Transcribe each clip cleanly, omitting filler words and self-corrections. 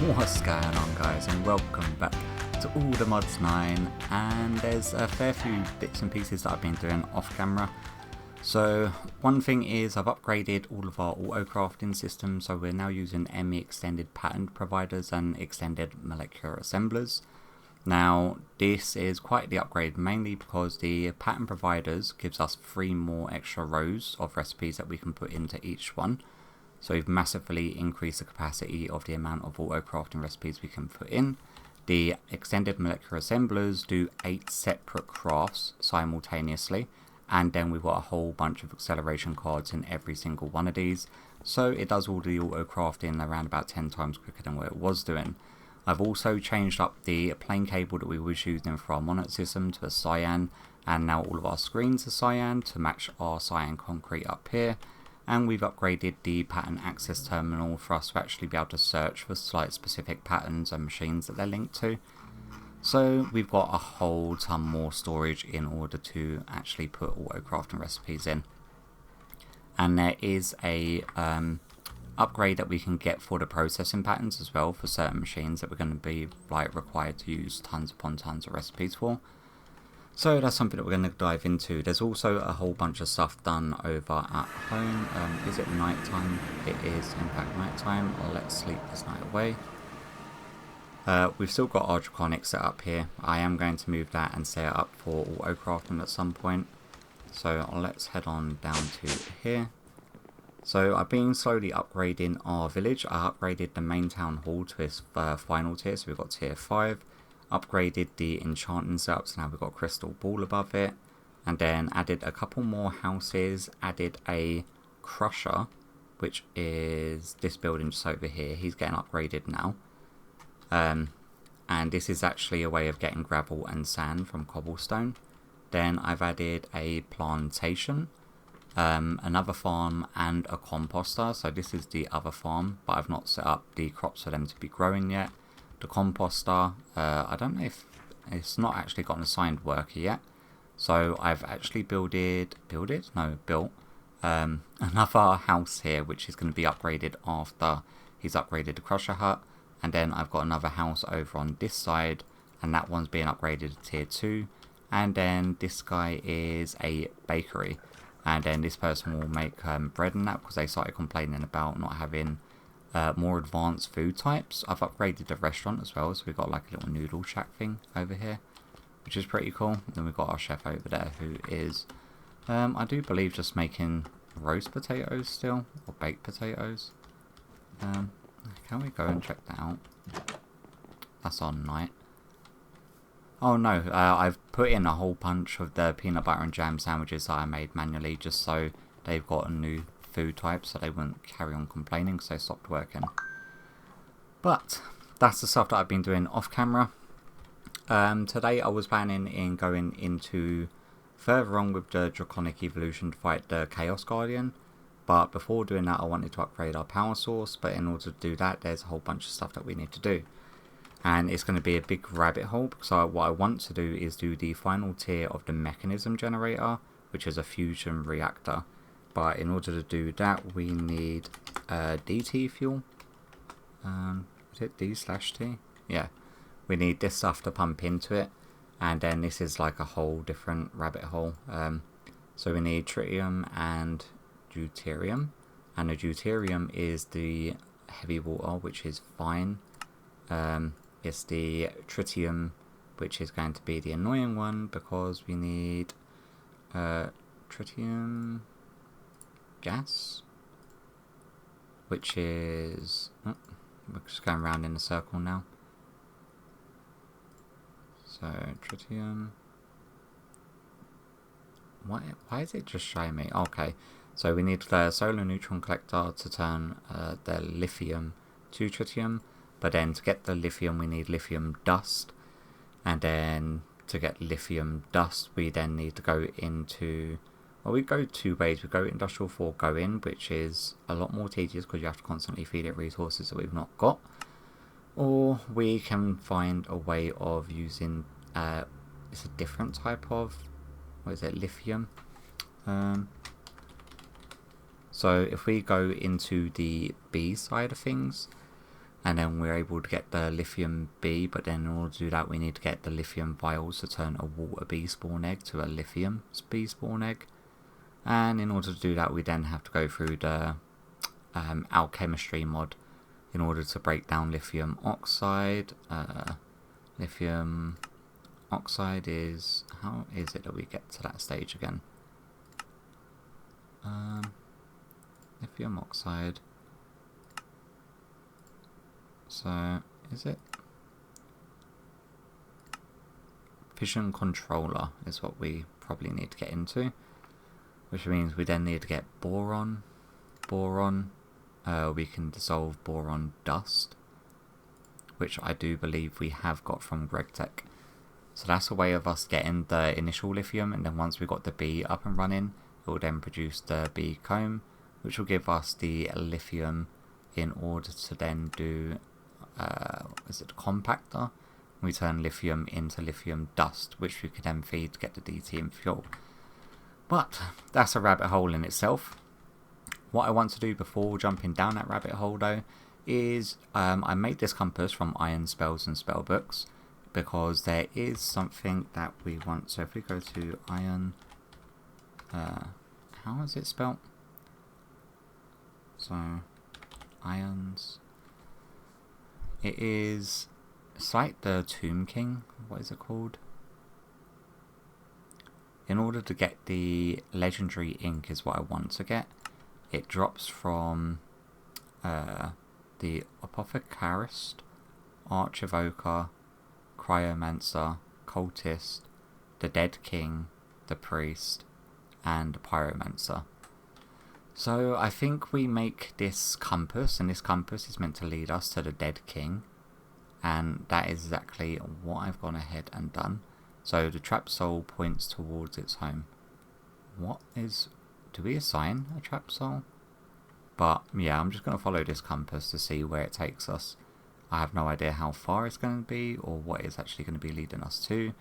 What's going on, guys, and welcome back to All the Mods 9. And there's a fair few bits and pieces that I've been doing off camera. So one thing is I've upgraded all of our auto crafting systems, so we're now using ME extended pattern providers and extended molecular assemblers. Now this is quite the upgrade, mainly because the pattern providers gives us 3 more extra rows of recipes that we can put into each one. So we've massively increased the capacity of the amount of auto crafting recipes we can put in. The extended molecular assemblers do 8 separate crafts simultaneously, and then we've got a whole bunch of acceleration cards in every single one of these. So it does all the auto crafting around about 10 times quicker than what it was doing. I've also changed up the plain cable that we was using for our monitor system to a cyan, and now all of our screens are cyan to match our cyan concrete up here. And we've upgraded the pattern access terminal for us to actually be able to search for site specific patterns and machines that they're linked to. So we've got a whole ton more storage in order to actually put auto crafting recipes in. And there is a upgrade that we can get for the processing patterns as well for certain machines that we're going to be required to use tons upon tons of recipes for. So that's something that we're going to dive into. There's also a whole bunch of stuff done over at home. Is it night time? It is in fact night time. Let's sleep this night away. We've still got our draconic set up here. I am going to move that and set it up for auto crafting at some point. So let's head on down to here. So I've been slowly upgrading our village. I upgraded the main town hall to its final tier, so we've got tier 5. Upgraded the enchanting setup, so now we've got crystal ball above it, and then added a couple more houses, added a crusher, which is this building just over here. He's getting upgraded now, and this is actually a way of getting gravel and sand from cobblestone. Then I've added a plantation, another farm, and a composter. So this is the other farm, but I've not set up the crops for them to be growing yet. The composter, I don't know if it's not actually got an assigned worker yet, so I've actually built another house here, which is going to be upgraded after he's upgraded the crusher hut. And then I've got another house over on this side, and that one's being upgraded to tier 2. And then this guy is a bakery, and then this person will make bread and that, because they started complaining about not having more advanced food types. I've upgraded the restaurant as well, so we've got like a little noodle shack thing over here, which is pretty cool. And then we've got our chef over there who is, I do believe, just making roast potatoes still, or baked potatoes. Can we go and check that out? That's on night. Oh no, I've put in a whole bunch of the peanut butter and jam sandwiches that I made manually, just so they've got a new food type, so they wouldn't carry on complaining because they stopped working. But that's the stuff that I've been doing off camera. Today I was planning in going into further on with the draconic evolution to fight the Chaos Guardian, but before doing that I wanted to upgrade our power source. But in order to do that, there's a whole bunch of stuff that we need to do, and it's going to be a big rabbit hole, because what I want to do is do the final tier of the mechanism generator, which is a fusion reactor. But in order to do that, we need DT fuel. Is it D/T? Yeah. We need this stuff to pump into it. And then this is like a whole different rabbit hole. So we need tritium and deuterium. And the deuterium is the heavy water, which is fine. It's the tritium, which is going to be the annoying one, because we need tritium gas, which is we're just going around in a circle now. So tritium, why is it just showing me? Okay, so we need the solar neutron collector to turn the lithium to tritium, but then to get the lithium we need lithium dust, and then to get lithium dust we then need to go into, well, we go 2 ways. We go industrial 4 go in, which is a lot more tedious because you have to constantly feed it resources that we've not got. Or we can find a way of using, it's a different type of, what is it, lithium. So if we go into the B side of things, and then we're able to get the lithium bee, but then in order to do that we need to get the lithium vials to turn a water bee spawn egg to a lithium bee spawn egg. And in order to do that we then have to go through the alchemistry mod in order to break down lithium oxide. Lithium oxide is, how is it that we get to that stage again? Lithium oxide, so is it fission controller is what we probably need to get into, which means we then need to get boron. We can dissolve boron dust, which I do believe we have got from GregTech. So that's a way of us getting the initial lithium, and then once we've got the bee up and running, it will then produce the bee comb, which will give us the lithium in order to then do, is it compactor? We turn lithium into lithium dust, which we can then feed to get the DT and fuel. But that's a rabbit hole in itself. What I want to do before jumping down that rabbit hole though is I made this compass from iron spells and spell books, because there is something that we want. So if we go to iron, how is it spelt? So irons, it's like the Tomb King, what is it called? In order to get the legendary ink is what I want to get. It drops from the Apothecarist, Archivoker, Cryomancer, Cultist, the Dead King, the Priest, and the Pyromancer. So I think we make this compass, and this compass is meant to lead us to the Dead King, and that is exactly what I've gone ahead and done. So the trap soul points towards its home. What is... do we assign a trap soul? But yeah, I'm just going to follow this compass to see where it takes us. I have no idea how far it's going to be or what it's actually going to be leading us to.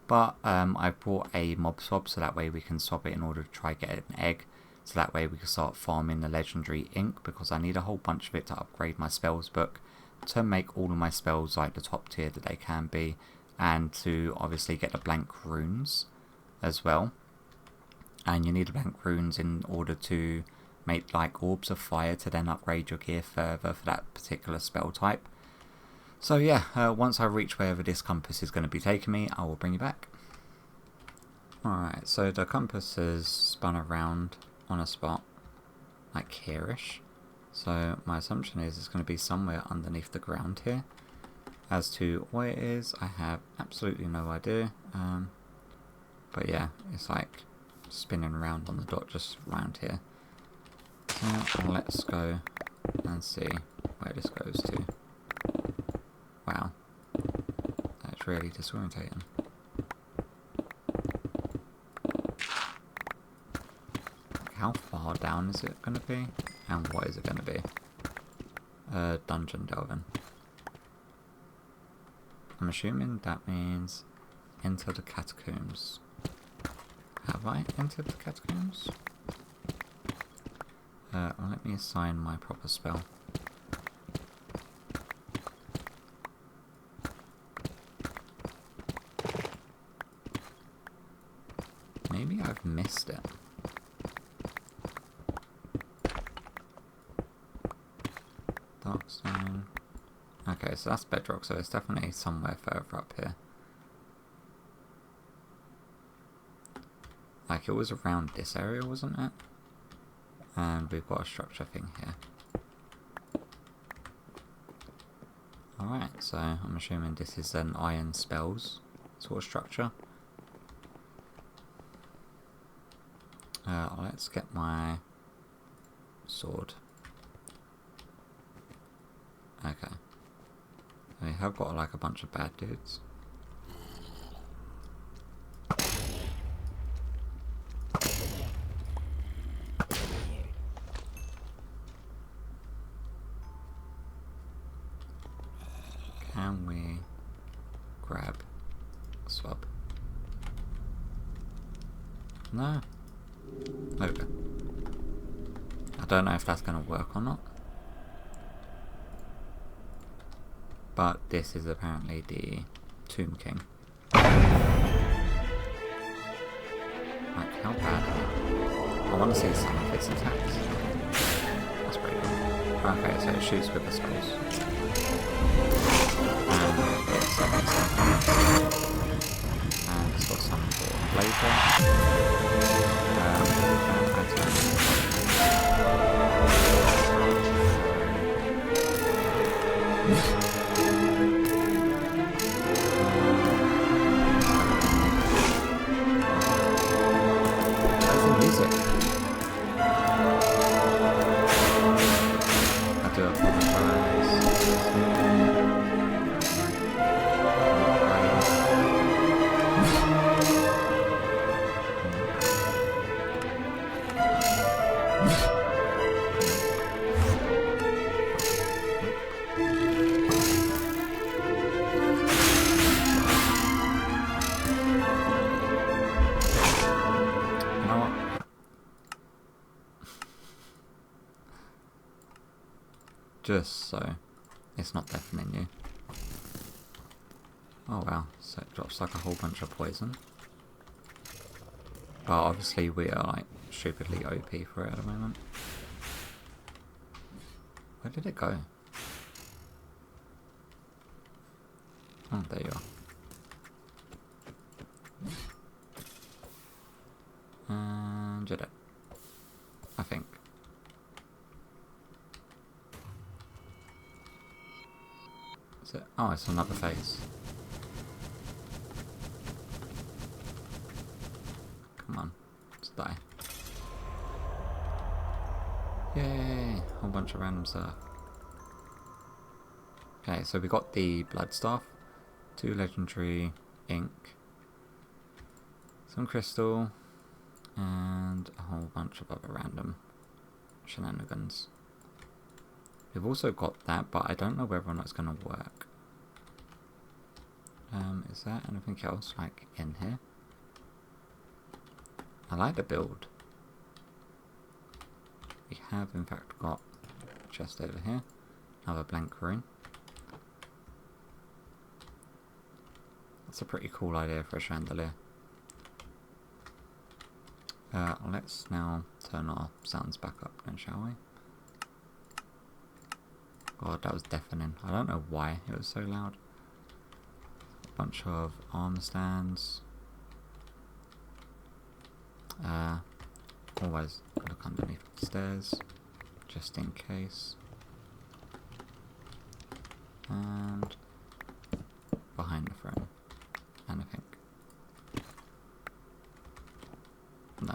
But I've brought a mob swab so that way we can swap it in order to try get an egg. So that way we can start farming the legendary ink, because I need a whole bunch of it to upgrade my spells book, to make all of my spells like the top tier that they can be, and to obviously get the blank runes as well. And you need the blank runes in order to make like orbs of fire to then upgrade your gear further for that particular spell type. So yeah, once I reach wherever this compass is going to be taking me, I will bring you back. Alright, so the compass has spun around on a spot, like here-ish. So my assumption is it's going to be somewhere underneath the ground here. As to where it is, I have absolutely no idea. But yeah, it's like spinning around on the dot just around here. So let's go and see where this goes to. Wow, that's really disorientating. How far down is it going to be? And what is it going to be? Dungeon delving. I'm assuming that means enter the catacombs. Have I entered the catacombs? Let me assign my proper spell. Maybe I've missed it. Darkstone. Okay, so that's bedrock, so it's definitely somewhere further up here. Like it was around this area, wasn't it? And we've got a structure thing here. Alright, so I'm assuming this is an iron spells sort of structure. Let's get my sword. Okay. We have got like a bunch of bad dudes. Can we grab swap? No. Okay. I don't know if that's going to work or not. But this is apparently the Tomb King. Like, how bad are they? I want to see some of its attacks. That's pretty cool. Okay, so it shoots with the spells. And it's got some for later. Where's the music? I do apologize. Just so it's not deafening you. Oh wow, so it drops like a whole bunch of poison. But obviously we are like stupidly OP for it at the moment. Where did it go? Oh, there you are. And did it. I think. Is it? Oh, it's another phase. Come on, let's die. Yay! Whole bunch of random stuff. Okay, so we got the blood staff, 2 legendary ink, some crystal, and a whole bunch of other random shenanigans. We've also got that, but I don't know whether or not it's going to work. Is there anything else like in here? I like the build. We have in fact got a chest over here, another blank room. That's a pretty cool idea for a chandelier. Let's now turn our sounds back up then, shall we? God, that was deafening. I don't know why it was so loud. A bunch of armor stands. Always look underneath the stairs, just in case. And behind the throne. And I think. No,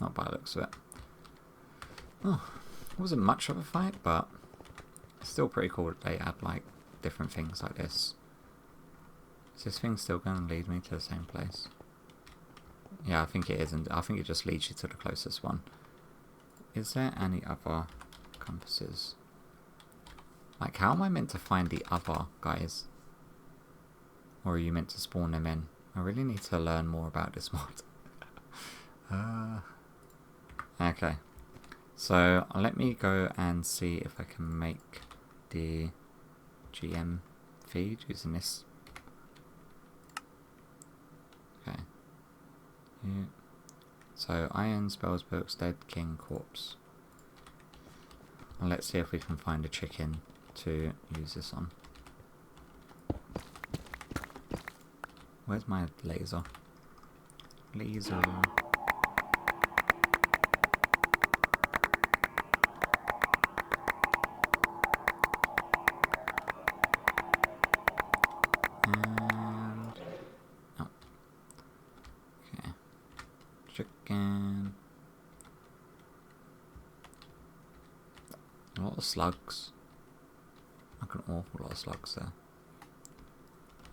not by the looks of it. Oh, it wasn't much of a fight, but still pretty cool that they add like different things like this. Is this thing still going to lead me to the same place? Yeah, I think it is, and I think it just leads you to the closest one. Is there any other compasses? Like, how am I meant to find the other guys? Or are you meant to spawn them in? I really need to learn more about this mod. Okay. So, let me go and see if I can make the GM feed using this. Okay. Yeah. So, iron, spells, books, dead king, corpse. And let's see if we can find a chicken to use this on. Where's my laser? Laser. Chicken. A lot of slugs. Like an awful lot of slugs there.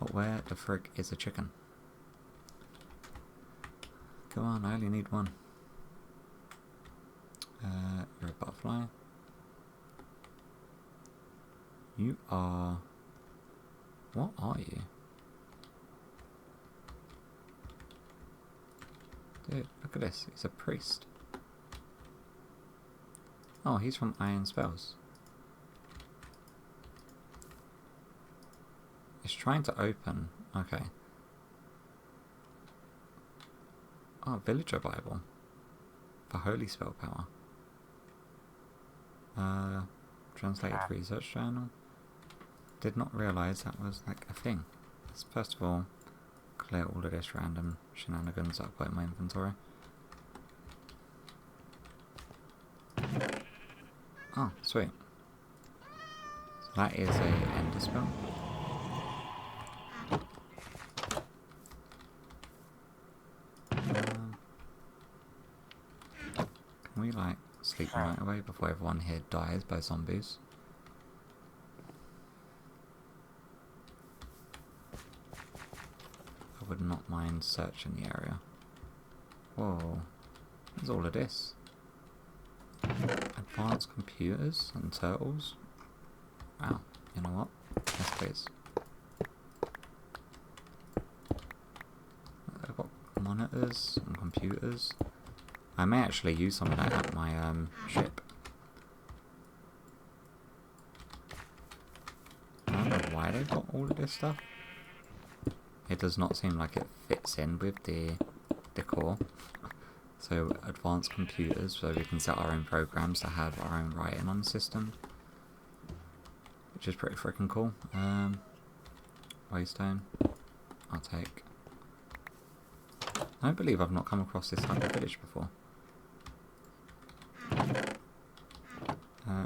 But where the frick is a chicken? Come on, I only need one. You're a butterfly. You are... What are you? Dude, look at this. He's a priest. Oh, he's from Iron Spells. It's trying to open. Okay. Oh, villager Bible. For holy spell power. Translated research journal. Did not realise that was like a thing. Let's first of all clear all of this random shenanigans that I've got in my inventory. Oh, sweet. So that is a ender spell. Can we like sleep the night away before everyone here dies by zombies? I would not mind searching the area. Whoa, there's all of this. Advanced computers and turtles. Wow, you know what? Yes please. I've got monitors and computers. I may actually use some of that at my ship. I don't know why they've got all of this stuff. It does not seem like it fits in with the decor. So advanced computers, so we can set our own programs to have our own writing on the system, which is pretty freaking cool. Waystone, I'll take. I don't believe I've not come across this type of village before.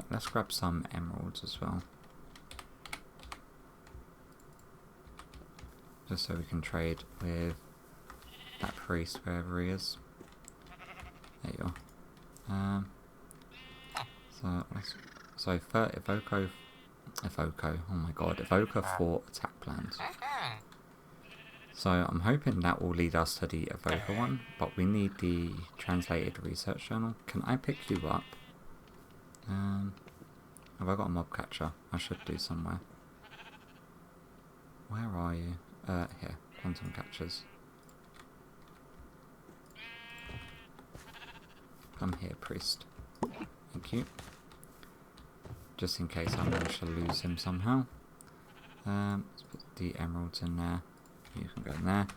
Let's grab some emeralds as well. Just so we can trade with that priest wherever he is. There you are. So Evoco, oh my god, Evoca 4 attack plans. So I'm hoping that will lead us to the Evoca one, but we need the translated research journal. Can I pick you up? Have I got a mob catcher? I should do somewhere. Where are you? Here, quantum catchers. Come here, priest. Thank you. Just in case I manage to lose him somehow. Let's put the emeralds in there. You can go in there.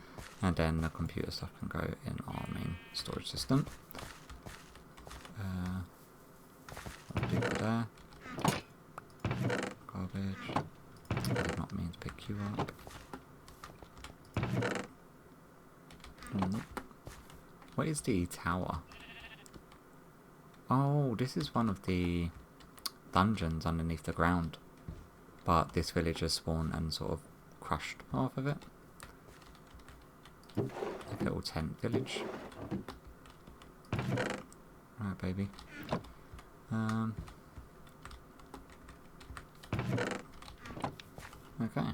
And then the computer stuff can go in our main storage system. I'll do it there. Garbage. I did not mean to pick you up. What is the tower? Oh, this is one of the dungeons underneath the ground. But this villager spawned and sort of crushed half of it. Like a little tent village. Right, baby. Okay.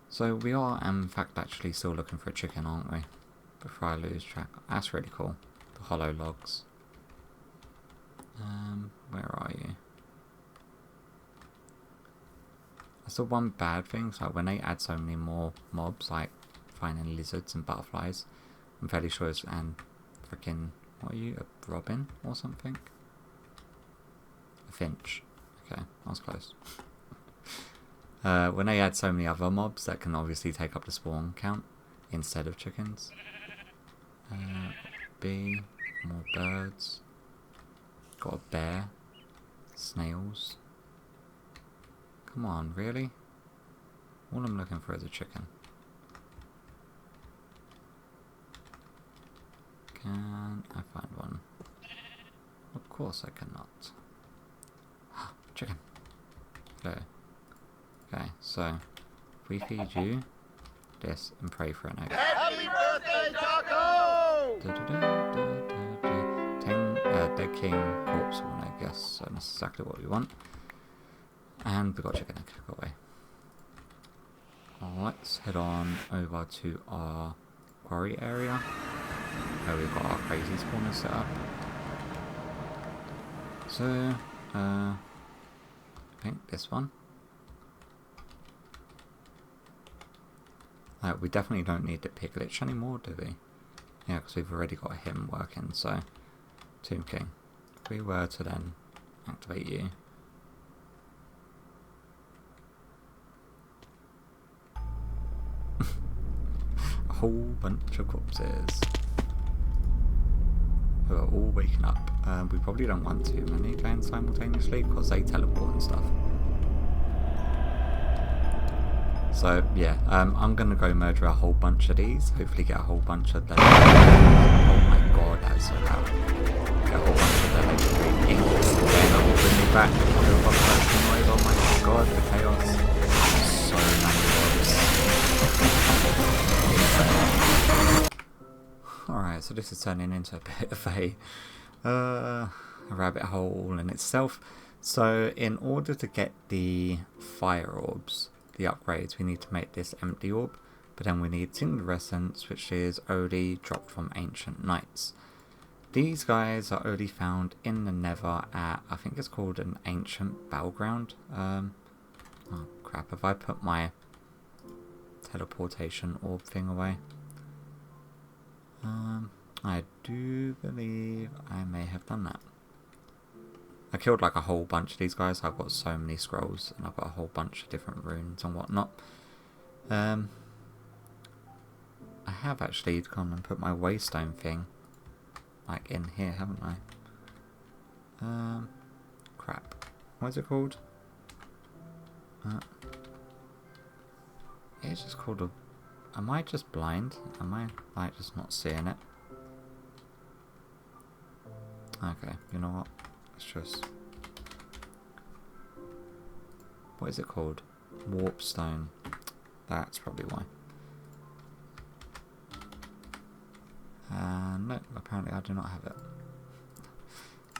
So we are, in fact, actually still looking for a chicken, aren't we? Before I lose track. That's really cool. The hollow logs. Where are you? That's the one bad thing. So when they add so many more mobs, like finding lizards and butterflies, I'm fairly sure it's freaking, what are you? A robin or something? A finch. Okay, I was close. When they add so many other mobs that can obviously take up the spawn count instead of chickens. Bee, more birds. Got a bear. Snails. Come on, really? All I'm looking for is a chicken. Can I find one? Of course I cannot. Chicken. Okay. Okay, so if we feed you this and pray for an egg. Happy birthday, Taco! Dead king corpse one, I guess. So that's exactly what we want. And we got chicken egg. Go away. Let's head on over to our quarry area, where we've got our crazy spawners set up. So, I think this one. We definitely don't need the piglet anymore, do we? Yeah, because we've already got him working, so... Tomb King. If we were to then activate you... whole bunch of corpses who are all waking up. We probably don't want too many going simultaneously because they teleport and stuff. So yeah, I'm gonna go murder a whole bunch of these. Hopefully get a whole bunch of the. Oh my god, that's so loud. Get a whole bunch of the legendary inks, and then that will bring me back. I'll do a first noise. Oh my god, the chaos. So many mobs. Alright, so this is turning into a bit of a rabbit hole in itself. So in order to get the fire orbs, the upgrades, we need to make this empty orb, but then we need singular essence, which is only dropped from ancient knights. These guys are only found in the nether at, I think it's called an ancient battleground. Oh crap, have I put my teleportation orb thing away? I do believe I may have done that. I killed like a whole bunch of these guys. I've got so many scrolls and I've got a whole bunch of different runes and whatnot. I have actually gone and put my waystone thing like in here, haven't I? Crap. What is it called? It's just called a... Am I just blind? Am I like just not seeing it? Okay, you know what? Let's just... What is it called? Warpstone. That's probably why. No, apparently I do not have it.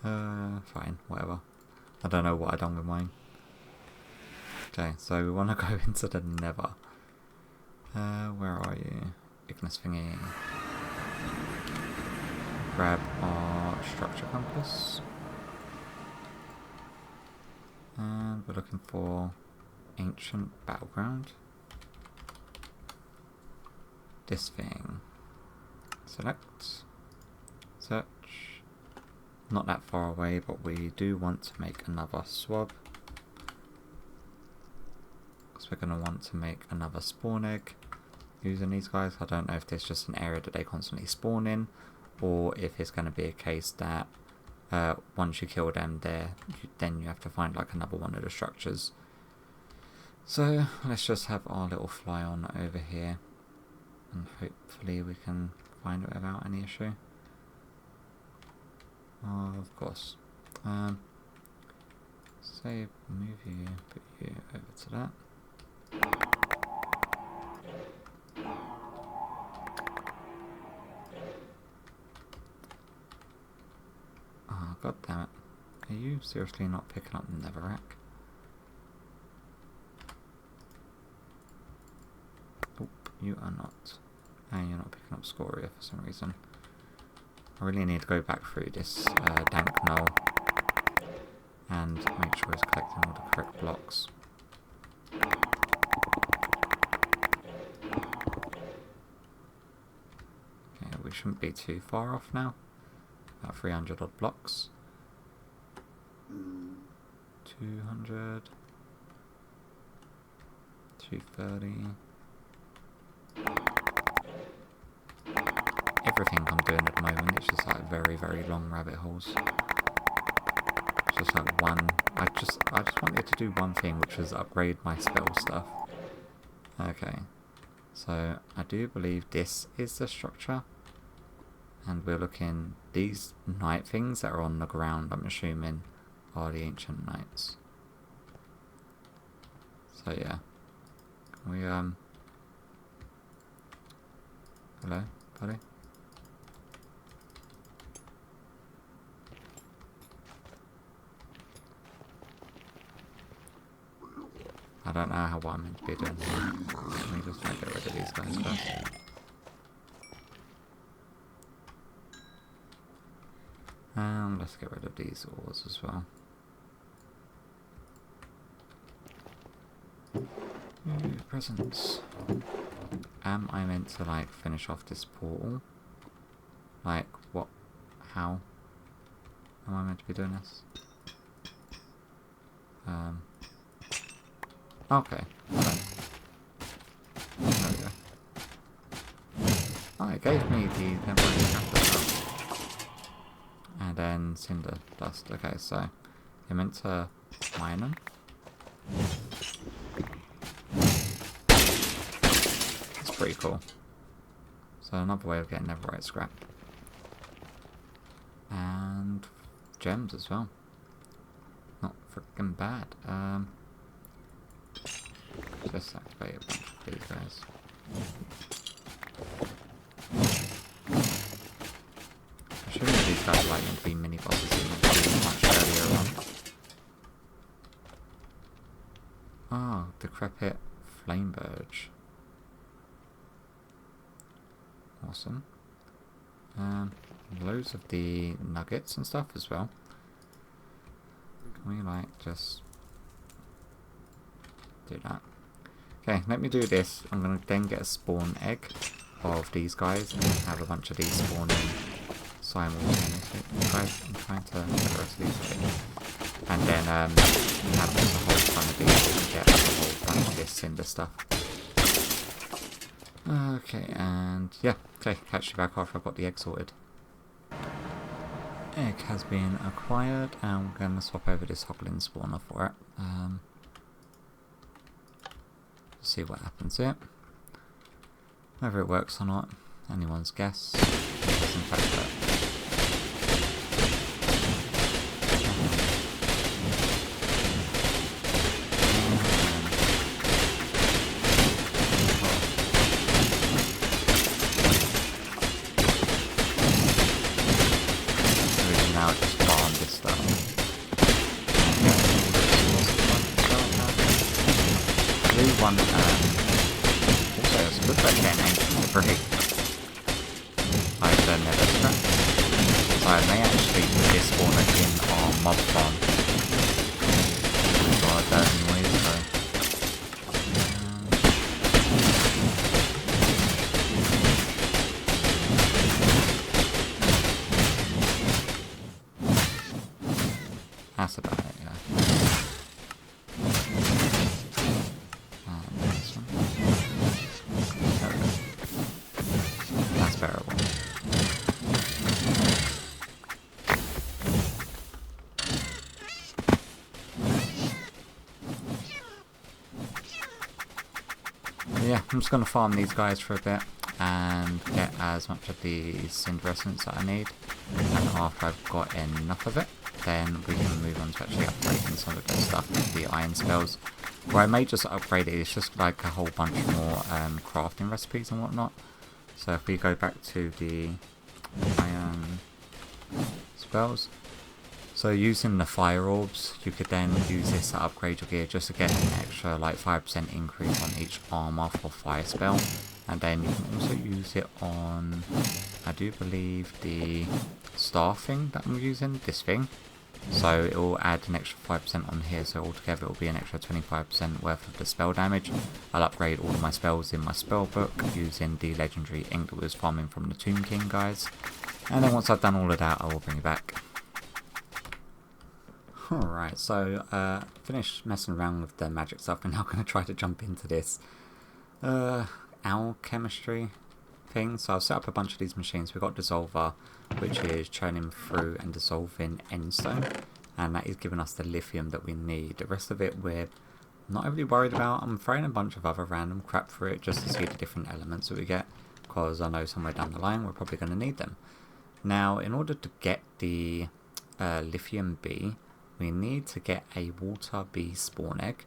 Fine, whatever. I don't know what I done with mine. Okay, so we want to go into the nether. Where are you? Ignis thingy. Grab our structure compass. And we're looking for ancient battleground. This thing. Select. Search. Not that far away, but we do want to make another swab. Because we're going to want to make another spawn egg using these guys. I don't know if there's just an area that they constantly spawn in, or if it's going to be a case that once you kill them there, then you have to find like another one of the structures. So let's just have our little fly on over here, and hopefully we can find it without any issue. Oh, of course. Save, move you, put you over to that. Oh, god damn it. Are you seriously not picking up the netherrack? Oh, you are not. And you're not picking up scoria for some reason. I really need to go back through this dank knoll and make sure it's collecting all the correct blocks. Okay, we shouldn't be too far off now. About 300 odd blocks. 200. 230. Everything I'm doing at the moment, it's just like very, very long rabbit holes. It's just like one... I just wanted to do one thing, which was upgrade my spell stuff. Okay. So, I do believe this is the structure. And we're looking... These knight things that are on the ground, I'm assuming, are the ancient knights. So, yeah. Can we, Hello, buddy? I don't know how I'm meant to be doing here. Let me just get rid of these guys first. Let's get rid of these ores as well. Ooh, presents. Am I meant to like finish off this portal? Like what? How? Am I meant to be doing this? Okay. There we go. it gave me the temporary trap as well. And then cinder dust. Okay, so you're meant to mine them. That's pretty cool. So another way of getting netherite scrap. And gems as well. Not freaking bad. Just activate a bunch of these guys. Assuming these guys are like going to be mini bosses in the much earlier on. Oh, decrepit flame birch. Awesome. Loads of the nuggets and stuff as well. Can we like just do that? Okay, let me do this. I'm gonna then get a spawn egg of these guys and have a bunch of these spawning simultaneously. Guys, I'm trying to get the rest of these a bit. And then have a whole ton of these and get a whole bunch of this cinder stuff. Okay, and yeah, okay, catch you back after I've got the egg sorted. Egg has been acquired, and we're going to swap over this hoglin spawner for it. See what happens here. Whether it works or not, anyone's guess. It does in fact work. Now just farm this stuff. Blue one, also it's good for getting ancient debris. Like the nether scrap. So I may actually put this spawner in our mob farm. So that noise though. That's about it, yeah. This one. There we go. That's bearable. Yeah, I'm just going to farm these guys for a bit and get as much of the cinder essence that I need. And after I've got enough of it, then we can move on to actually upgrading some of the stuff with the iron spells. Where I may just upgrade it, it's just like a whole bunch more crafting recipes and whatnot. So if we go back to the iron spells, so using the fire orbs, you could then use this to upgrade your gear just to get an extra like 5% increase on each armor for fire spell. And then you can also use it on, I do believe, the star thing that I'm using, this thing. So it will add an extra 5% on here, so altogether it will be an extra 25% worth of the spell damage. I'll upgrade all of my spells in my spell book using the legendary ink that was farming from the Tomb King guys. And then once I've done all of that, I will bring it back. Alright, so finished messing around with the magic stuff. We're now going to try to jump into this alchemistry thing. So I've set up a bunch of these machines. We've got Dissolver, which is churning through and dissolving endstone, and that is giving us the lithium that we need. The rest of it we're not overly worried about. I'm throwing a bunch of other random crap through it just to see the different elements that we get, because I know somewhere down the line we're probably going to need them. Now, in order to get the lithium bee, we need to get a water bee spawn egg,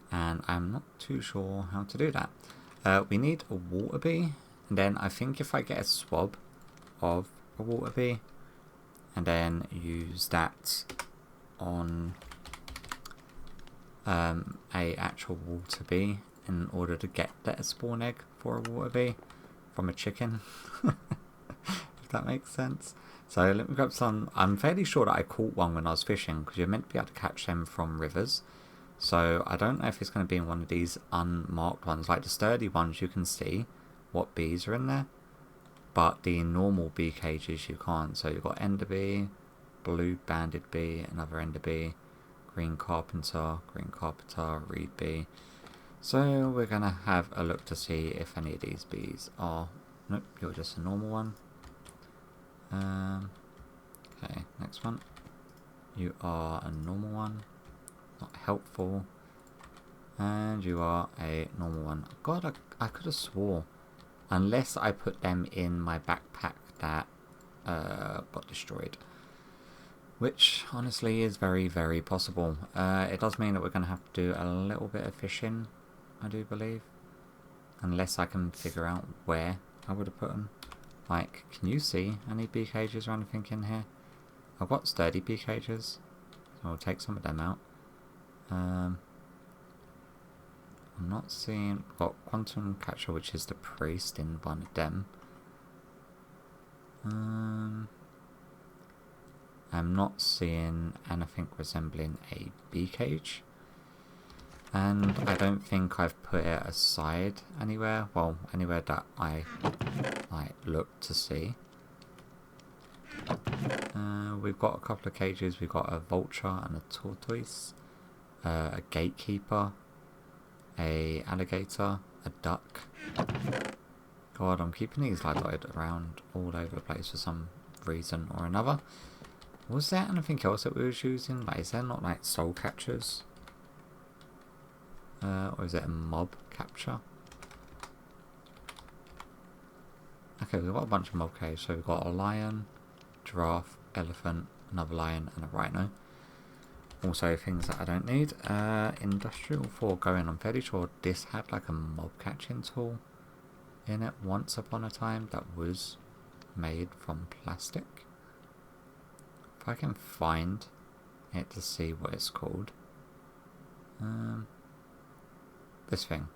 and I'm not too sure how to do that. We need a water bee, and then I think if I get a swab of a water bee and then use that on a actual water bee in order to get that spawn egg for a water bee from a chicken, if that makes sense. So let me grab some. I'm fairly sure that I caught one when I was fishing, because you're meant to be able to catch them from rivers. So I don't know if it's going to be in one of these unmarked ones. Like the sturdy ones, you can see what bees are in there, but the normal bee cages you can't. So you've got ender bee, blue banded bee, another ender bee, green carpenter, reed bee. So we're going to have a look to see if any of these bees are Nope, you're just a normal one. Okay, next one. You are a normal one. Not helpful. And you are a normal one. God, I could have swore. Unless I put them in my backpack that got destroyed. Which, honestly, is very, very possible. It does mean that we're going to have to do a little bit of fishing, I do believe. Unless I can figure out where I would have put them. Like, can you see any bee cages or anything in here? I've got sturdy bee cages, so I'll take some of them out. I'm not seeing... got quantum catcher, which is the priest in one of them. I'm not seeing anything resembling a bee cage. And I don't think I've put it aside anywhere. Well, anywhere that I look to see. We've got a couple of cages. We've got a vulture and a tortoise, a gatekeeper, a alligator, a duck. God, I'm keeping these like dotted around all over the place for some reason or another. Was there anything else that we was using? Like, is there not like soul captures? Or is it a mob capture? Okay, we've got a bunch of mob caves. So we've got a lion, giraffe, elephant, another lion, and a rhino. Also things that I don't need. Industrial foregoing. I'm fairly sure this had like a mob catching tool in it once upon a time that was made from plastic. If I can find it to see what it's called. This thing.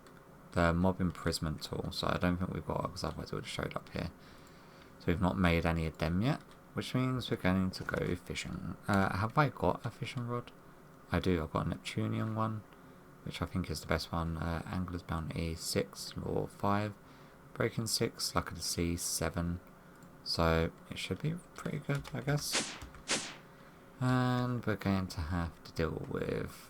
The mob imprisonment tool. So I don't think we've got it, because otherwise it would have showed up here. So we've not made any of them yet, which means we're going to go fishing. Have I got a fishing rod? I do. I've got a Neptunian one, which I think is the best one. Angler's Bounty 6, Lure 5, Breaking 6, Luck of the Sea 7. So it should be pretty good, I guess. And we're going to have to deal with...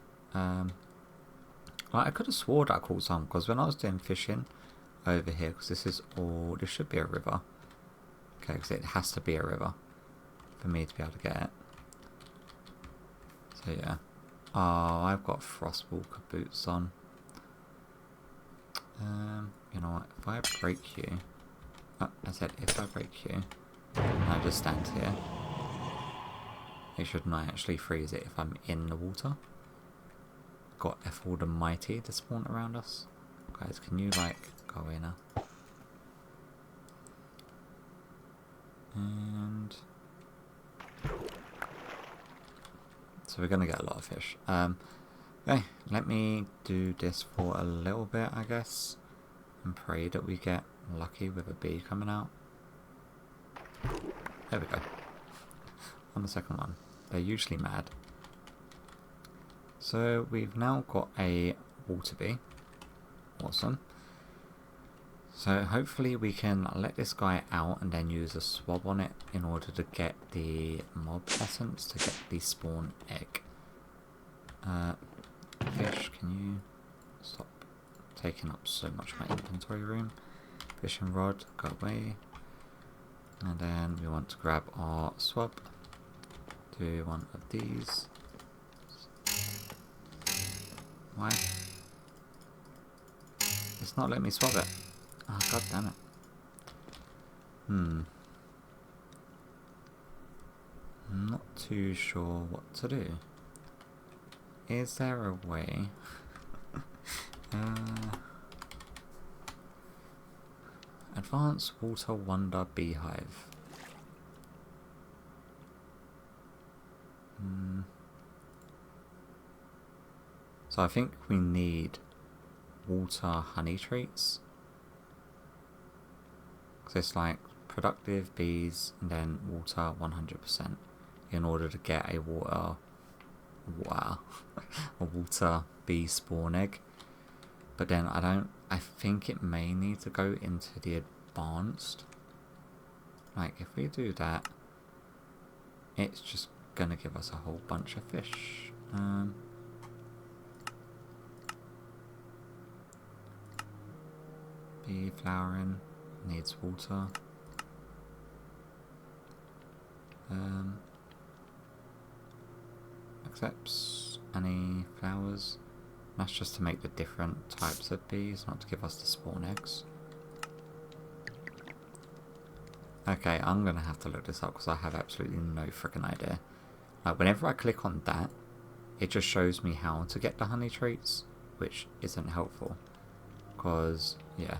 I could have swore that I caught some, because when I was doing fishing over here, because this is all... This should be a river. Okay, because it has to be a river for me to be able to get it. So yeah. Oh, I've got frostwalker boots on. You know what? If I break you... Oh, I said if I break you, and I just stand here, it should not actually freeze it if I'm in the water. Got Ethel the Mighty to spawn around us. Guys, can you like go away now? And so we're gonna get a lot of fish. Okay, let me do this for a little bit, I guess, and pray that we get lucky with a bee coming out. There we go. On the second one. They're usually mad. So we've now got a water bee. Awesome. So hopefully we can let this guy out and then use a swab on it in order to get the mob essence to get the spawn egg. Fish, can you stop taking up so much of my inventory room? Fishing rod, go away. And then we want to grab our swab. Do one of these. Why? It's not letting me swab it. Oh, god damn it. I'm not too sure what to do. Is there a way? Advanced Water Wonder Beehive. So I think we need water honey treats. So it's like productive bees and then water 100% in order to get a a water bee spawn egg. But then I think it may need to go into the advanced. Like if we do that, it's just gonna give us a whole bunch of fish. Bee flowering, needs water. Accepts any flowers. That's just to make the different types of bees, not to give us the spawn eggs. Okay, I'm gonna have to look this up because I have absolutely no freaking idea. Like, whenever I click on that, it just shows me how to get the honey traits, which isn't helpful. Because, yeah.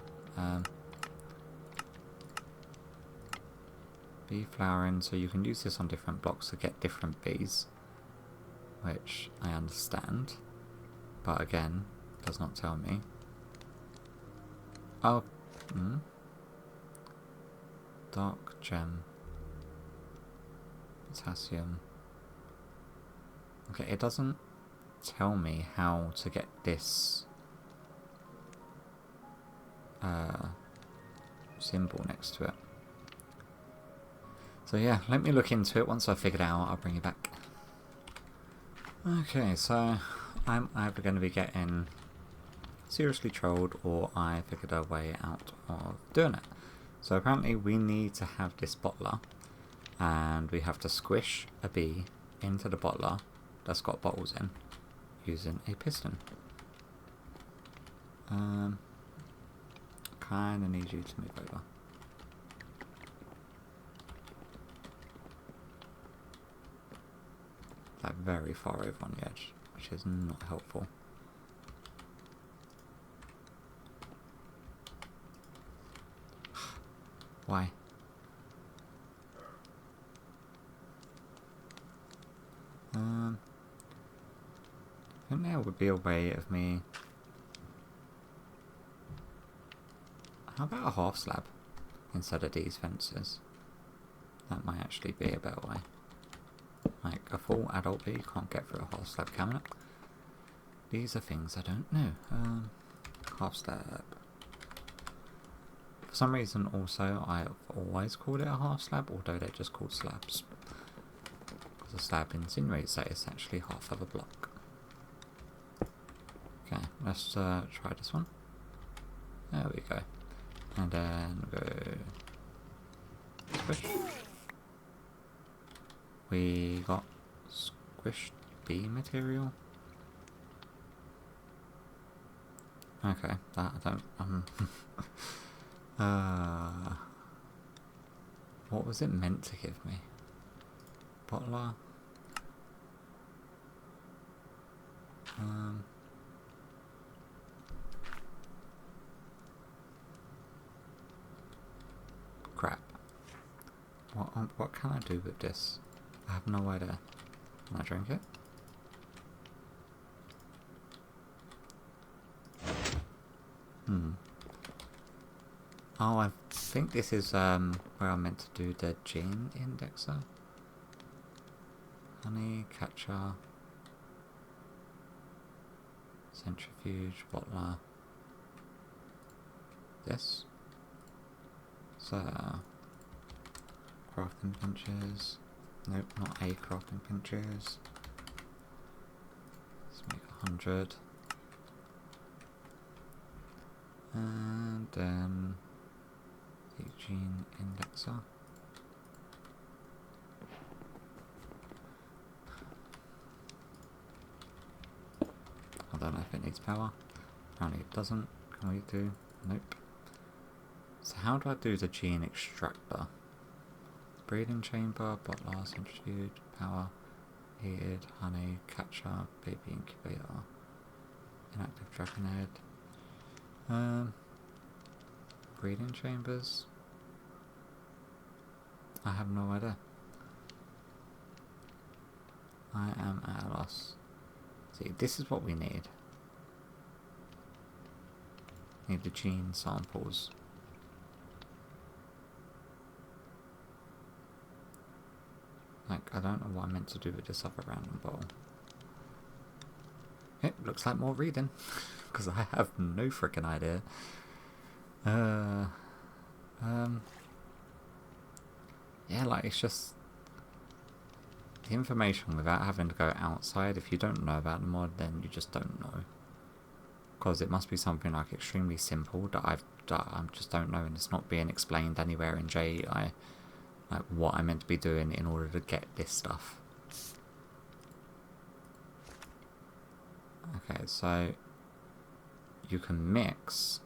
Bee flowering, so you can use this on different blocks to get different bees. Which I understand. But again, does not tell me. Oh, dark gem. Potassium. Okay, it doesn't tell me how to get this symbol next to it. So yeah, let me look into it. Once I figure it out, I'll bring you back. Okay, so I'm either going to be getting seriously trolled or I figured a way out of doing it. So apparently we need to have this bottler and we have to squish a bee into the bottler that's got bottles in using a piston. Kinda need you to move over. Like very far over on the edge, which is not helpful. Why? I think there would be a way of me... How about a half slab instead of these fences? That might actually be a better way. Like, a full adult bee can't get through a half slab cabinet. These are things I don't know. Half slab. For some reason also, I've always called it a half slab, although they're just called slabs. Because a slab insinuates that it's actually half of a block. Okay, let's try this one. There we go. And then go... Squish. We got squished bee material. Okay, that I don't... what was it meant to give me? Bottler? Crap. What can I do with this? I have no idea. Can I drink it? Oh, I think this is where I'm meant to do the gene indexer. Honey, catcher, centrifuge, bottler. This. So, crafting pinches. Nope, not a crafting pinches. Let's make 100. And then the gene indexer. I don't know if it needs power. Apparently it doesn't. Can we do? Nope. So how do I do the gene extractor? Breeding chamber, bottler, centrifuge, power, heated, honey, catcher, baby incubator, inactive dragon head. Breeding chambers. I have no idea. I am at a loss. See, this is what we need. Need the gene samples. Like, I don't know what I'm meant to do with this other random bowl. It looks like more reading. Because I have no freaking idea. Yeah, like, it's just... the information without having to go outside. If you don't know about the mod, then you just don't know. because it must be something like extremely simple that I just don't know, and it's not being explained anywhere in JEI, like what I'm meant to be doing in order to get this stuff. Okay, so you can mix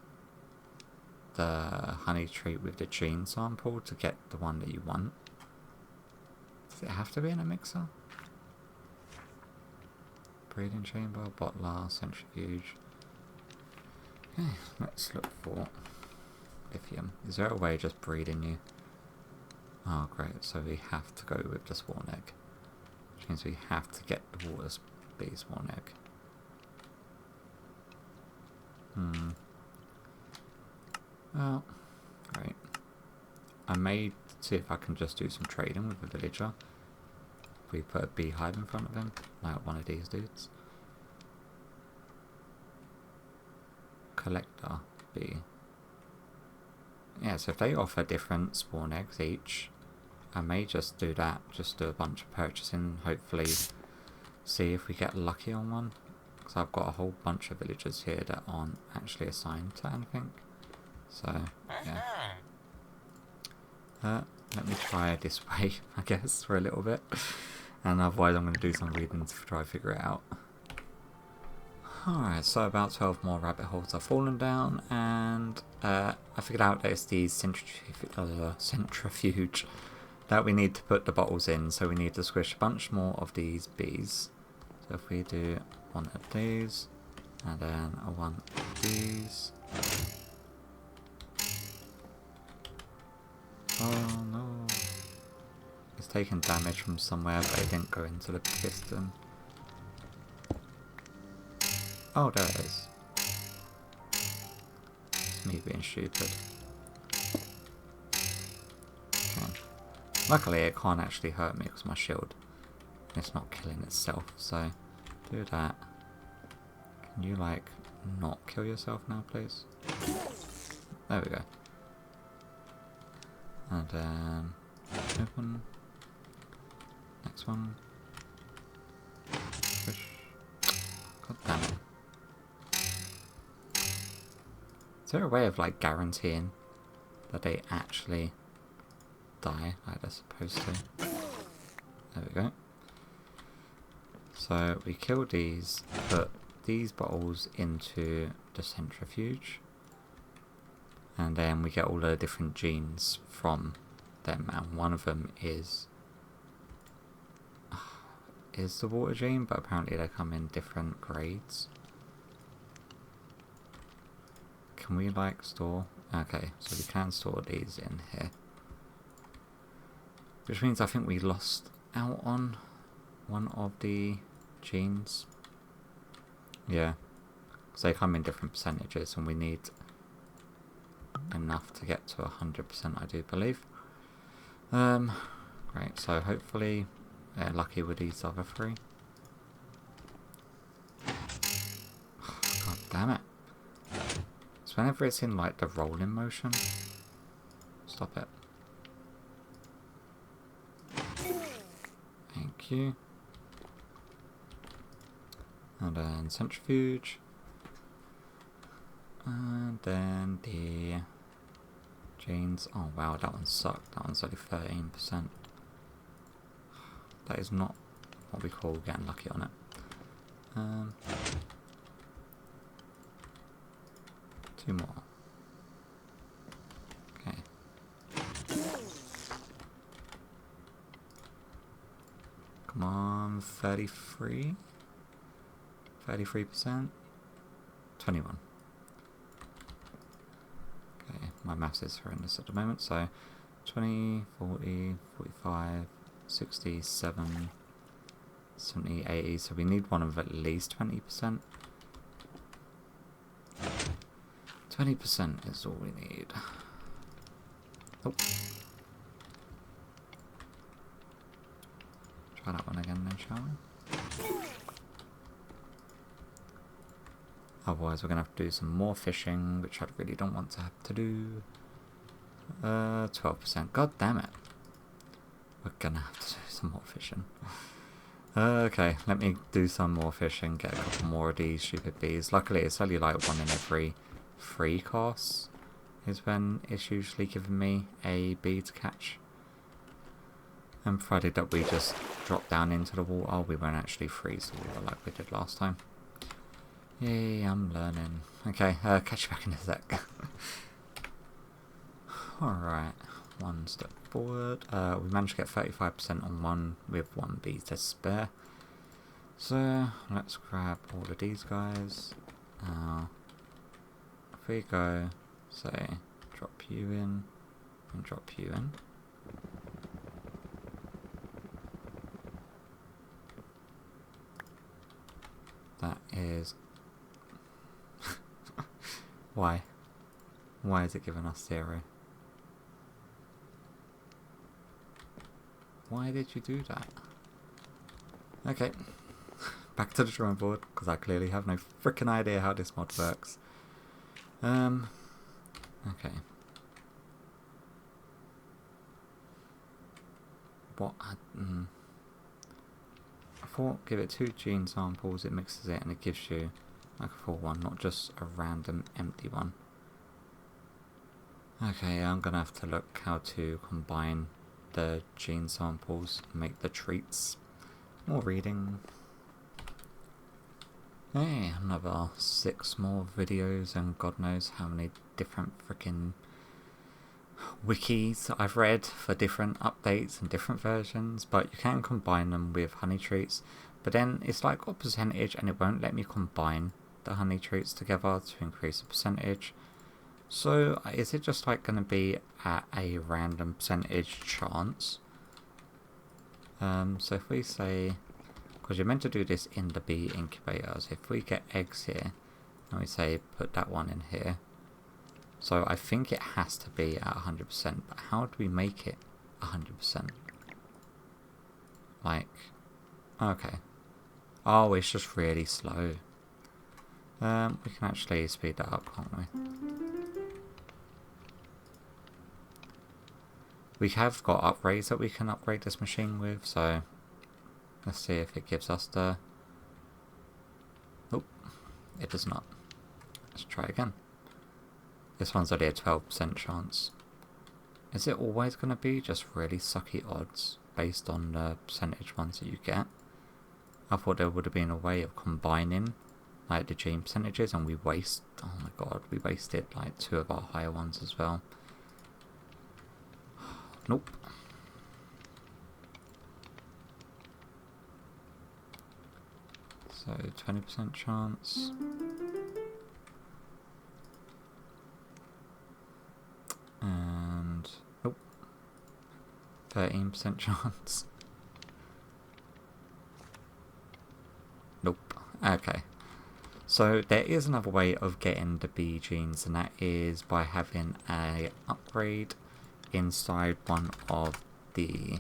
the honey treat with the gene sample to get the one that you want. Does it have to be in a mixer? Breeding chamber, bottler, centrifuge. Okay, let's look for lithium. Is there a way of just breeding you? Oh great, so we have to go with the swarm egg. Which means we have to get the water bee swarm egg. Well, great. I may see if I can just do some trading with the villager. If we put a beehive in front of him, like one of these dudes. Collector bee. Yeah, so if they offer different spawn eggs each, I may just do that, just do a bunch of purchasing, hopefully see if we get lucky on one. Because I've got a whole bunch of villagers here that aren't actually assigned to anything. So, yeah. Let me try it this way, I guess, for a little bit. And otherwise I'm going to do some reading to try to figure it out. Alright, so about 12 more rabbit holes have fallen down, and I figured out that it's the centrifuge that we need to put the bottles in, so we need to squish a bunch more of these bees. So if we do one of these, and then one of these. Oh no. It's taken damage from somewhere, but it didn't go into the piston. Oh, there it is. It's me being stupid. Okay. Luckily, it can't actually hurt me because my shield, it's not killing itself. So, do that. Can you, like, not kill yourself now, please? There we go. And then, open. Next one. Push. God damn it. Is there a way of like guaranteeing that they actually die like they're supposed to? There we go. So we kill these, put these bottles into the centrifuge, and then we get all the different genes from them, and one of them is the water gene, but apparently they come in different grades. Can we like store? Okay, so we can store these in here. Which means I think we lost out on one of the genes. Yeah, because they come in different percentages, and we need enough to get to 100%, I do believe. Great, so hopefully lucky with these other three. God damn it. So whenever it's in like the rolling motion, stop it. Thank you. And then centrifuge. And then the genes. Oh wow, that one sucked. That one's only 13%. That is not what we call getting lucky on it. 2 more. Okay. Come on, 33? 33%? 21. Okay, my maths is horrendous at the moment, so 20, 40, 45, 60, 7, 70, 80, so we need one of at least 20%. 20% is all we need. Oh. Try that one again then, shall we? Otherwise we're going to have to do some more fishing, which I really don't want to have to do. 12%. God damn it. We're going to have to do some more fishing. Okay, let me do some more fishing, get a couple more of these stupid bees. Luckily, it's only like 1 in every 3 casts is when it's usually giving me a bee to catch. And provided that we just drop down into the water, we won't actually freeze the water like we did last time. Yay, I'm learning. Okay, catch you back in a sec. Alright, 1 step forward. We managed to get 35% on one with 1 bee to spare. So, let's grab all of these guys. If we go, say, drop you in, and drop you in. That is... Why? Why is it giving us 0? Why did you do that? Okay. Back to the drawing board, because I clearly have no freaking idea how this mod works. Okay. What? I thought give it 2 gene samples, it mixes it, and it gives you like a full one, not just a random empty one. Okay, I'm gonna have to look how to combine the gene samples and make the treats. More reading. Hey, another 6 more videos and God knows how many different freaking wikis I've read for different updates and different versions, but you can combine them with honey treats, but then it's like what percentage, and it won't let me combine the honey treats together to increase the percentage. So is it just like going to be at a random percentage chance? So if we say, because you're meant to do this in the bee incubator, so if we get eggs here and we say put that one in here, so I think it has to be at 100%, but how do we make it 100%? Like, okay. Oh, it's just really slow. We can actually speed that up, can't we? We have got upgrades that we can upgrade this machine with, so let's see if it gives us the... Nope, it does not. Let's try again. This one's only a 12% chance. Is it always going to be just really sucky odds based on the percentage ones that you get? I thought there would have been a way of combining like the gene percentages, and we waste... Oh my god, we wasted like 2 of our higher ones as well. Nope. So 20% chance. And nope. 13% chance. Nope. Okay. So there is another way of getting the bee genes, and that is by having a upgrade inside one of the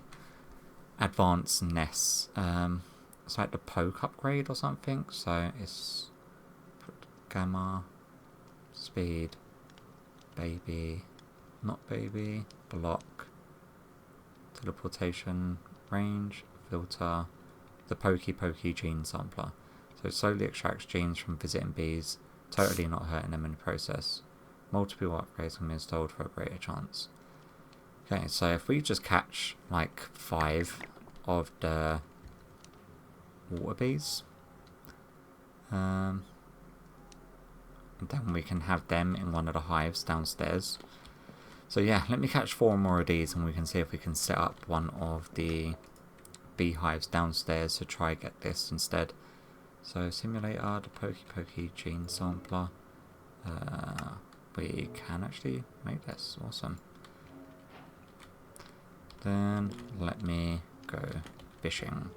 advanced nests. It's like the poke upgrade or something. So it's gamma, speed, baby, not baby, block, teleportation, range, filter, the pokey gene sampler. So it slowly extracts genes from visiting bees, totally not hurting them in the process. Multiple upgrades can be installed for a greater chance. Okay, so if we just catch like 5 of the water bees, and then we can have them in one of the hives downstairs. So yeah, let me catch 4 more of these and we can see if we can set up one of the beehives downstairs to try get this instead. So simulator, the pokey gene sampler. We can actually make this. Awesome. Then let me go fishing.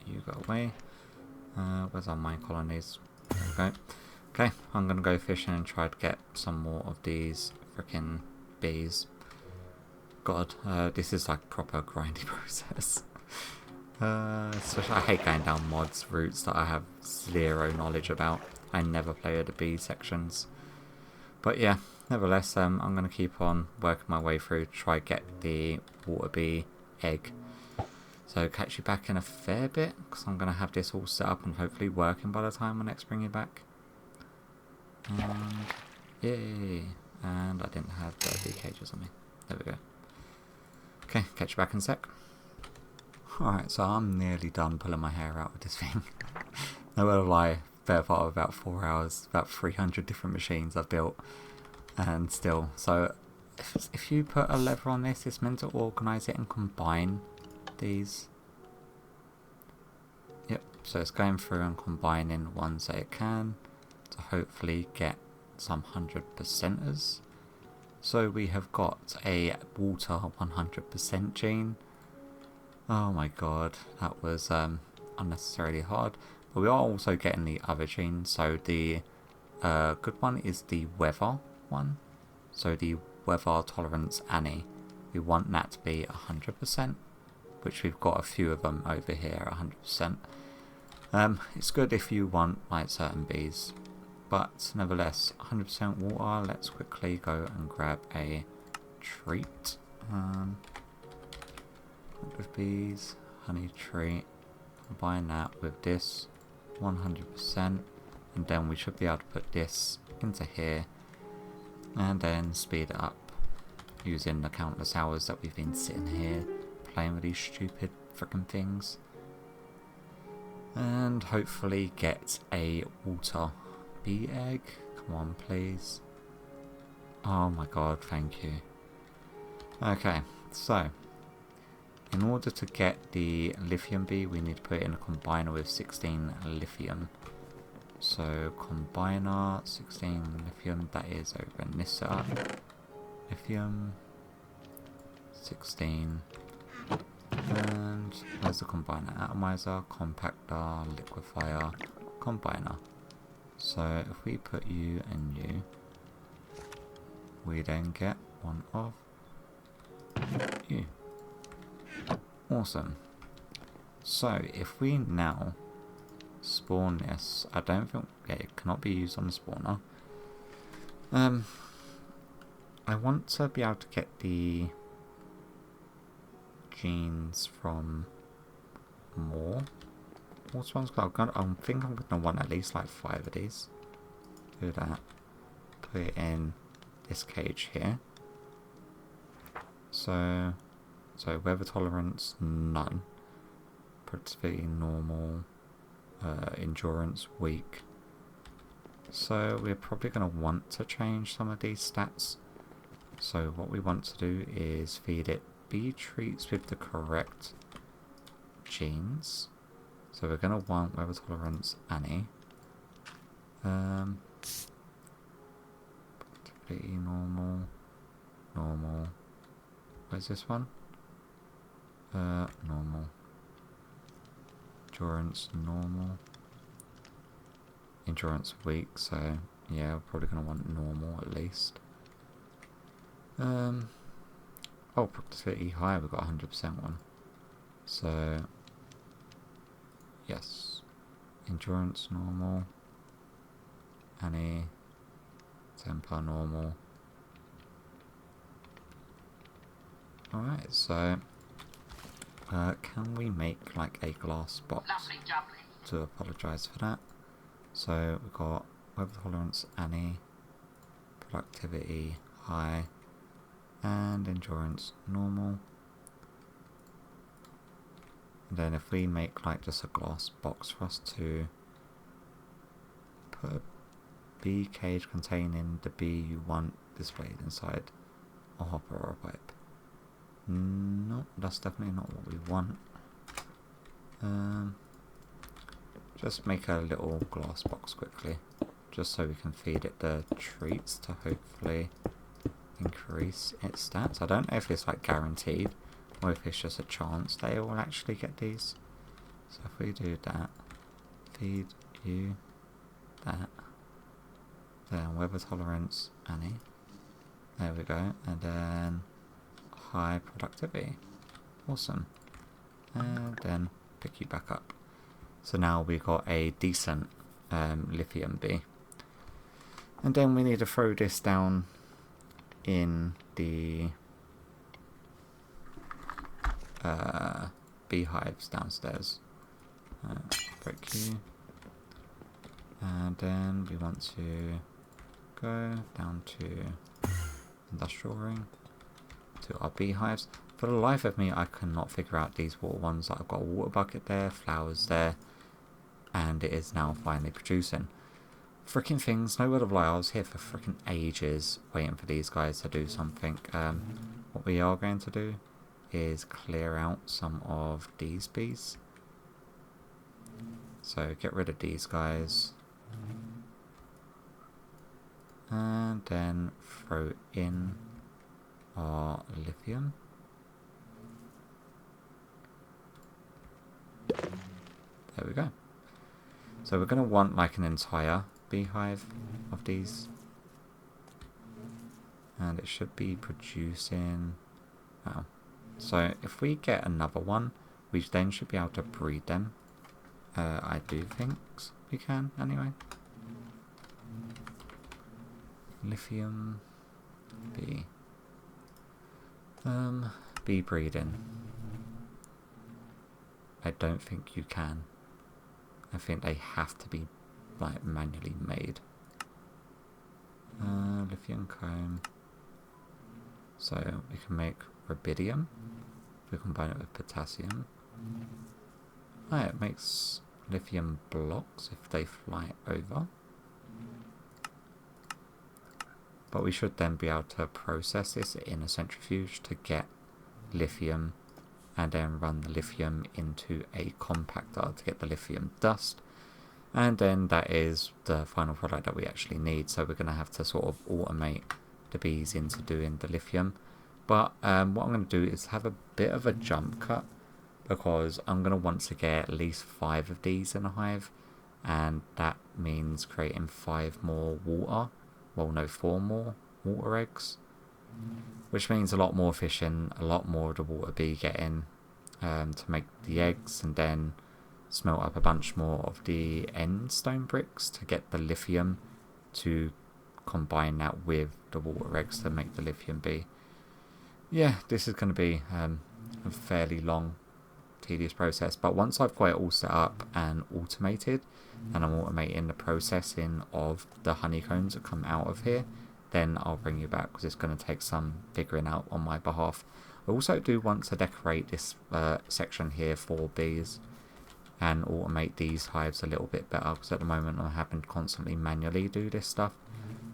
You go away. Where's our mine colonies? There we go. Okay, I'm gonna go fishing and try to get some more of these freaking bees. God, this is like proper grindy process. Especially I hate going down mods routes that I have 0 knowledge about. I never play with the bee sections. But yeah, nevertheless, I'm going to keep on working my way through to try get the water bee egg. So catch you back in a fair bit, because I'm going to have this all set up and hopefully working by the time I next bring you back. And yay! And I didn't have the bee cages on me. There we go. Okay, catch you back in a sec. Alright, so I'm nearly done pulling my hair out with this thing. No word of lie, better part of about 4 hours, about 300 different machines I've built. And still, so if you put a lever on this, it's meant to organise it and combine these. Yep, so it's going through and combining ones that it can to hopefully get some 100%ers. So we have got a water 100% gene. Oh my god, that was unnecessarily hard. But we are also getting the other genes. So the good one is the weather one. So the weather tolerance Annie. We want that to be 100%. Which we've got a few of them over here, 100%. It's good if you want like certain bees, but nevertheless, 100% water. Let's quickly go and grab a treat. With bees, honey treat. Combine that with this 100%, and then we should be able to put this into here, and then speed it up using the countless hours that we've been sitting here playing with these stupid freaking things, and hopefully get a water bee egg. Come on, please. Oh my god, thank you. Okay, so in order to get the lithium bee, we need to put it in a combiner with 16 lithium. So combiner 16 lithium, that is over in this setup. Lithium 16. And there's the combiner, atomizer, compactor, liquefier, combiner. So if we put you and you, we then get one of you. Awesome. So if we now spawn this, I don't think it cannot be used on the spawner. I want to be able to get the genes from more water ones. I think I'm gonna want at least like 5 of these. Do that. Put it in this cage here. So weather tolerance none. Productivity normal. Endurance weak. So we're probably gonna want to change some of these stats. So what we want to do is feed it bee treats with the correct genes. So we're going to want weather tolerance Annie. Productivity normal. Normal. Where's this one? Normal. Endurance normal. Endurance weak, so yeah, we're probably going to want normal at least. Oh, productivity high, we've got 100% one. So, yes. Endurance normal. Annie. Temper normal. Alright, so can we make like a glass box? To apologise for that. So we've got weather tolerance Annie, productivity high, and endurance normal. And then if we make like just a glass box for us to put a bee cage containing the bee you want displayed inside a hopper or a pipe. No, that's definitely not what we want. Just make a little glass box quickly, just so we can feed it the treats to hopefully increase its stats. I don't know if it's like guaranteed or if it's just a chance they will actually get these. So if we do that, feed you that, then weather tolerance Annie, there we go, and then high productivity, awesome, and then pick you back up. So now we've got a decent lithium bee, and then we need to throw this down in the beehives downstairs. Break you. And then we want to go down to industrial ring to our beehives. For the life of me, I cannot figure out these water ones. I've got a water bucket there, flowers there, and it is now finally producing. Freaking things, no word of lie, I was here for freaking ages waiting for these guys to do something. What we are going to do is clear out some of these bees. So get rid of these guys. And then throw in our lithium. There we go. So we're going to want like an entire beehive of these. And it should be producing... Oh. So if we get another one, we then should be able to breed them. I do think we can anyway. Lithium bee. Bee breeding. I don't think you can. I think they have to be like manually made. Lithium comb. So we can make rubidium. If we combine it with potassium. Oh, it makes lithium blocks if they fly over. But we should then be able to process this in a centrifuge to get lithium and then run the lithium into a compactor to get the lithium dust. And then that is the final product that we actually need. So we're going to have to sort of automate the bees into doing the lithium. But what I'm going to do is have a bit of a jump cut, because I'm going to want to get at least 5 of these in a hive. And that means creating 5 more water. Well, no, 4 more water eggs. Which means a lot more efficient, a lot more of the water bee getting to make the eggs, and then smelt up a bunch more of the end stone bricks to get the lithium to combine that with the water eggs to make the lithium bee. Yeah, this is going to be a fairly long, tedious process, but once I've got it all set up and automated, and I'm automating the processing of the honeycombs that come out of here, then I'll bring you back, because it's going to take some figuring out on my behalf. I also do want to decorate this section here for bees and automate these hives a little bit better, because at the moment I'm having to constantly manually do this stuff,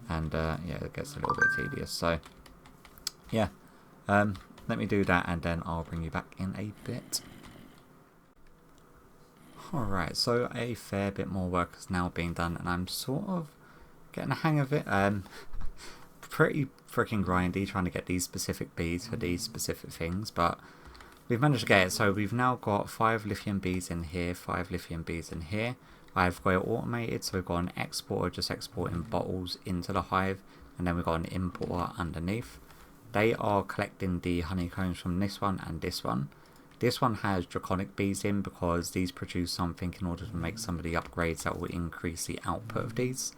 and yeah, it gets a little bit tedious. So yeah, let me do that and then I'll bring you back in a bit. Alright, so a fair bit more work has now been done, and I'm sort of getting the hang of it. Pretty freaking grindy trying to get these specific bees for these specific things, but we've managed to get it. So we've now got 5 lithium bees in here, 5 lithium bees in here. I've got it automated, so we've got an exporter just exporting bottles into the hive, and then we've got an importer underneath. They are collecting the honeycombs from this one and this one. This one has draconic bees in, because these produce something in order to make some of the upgrades that will increase the output of these.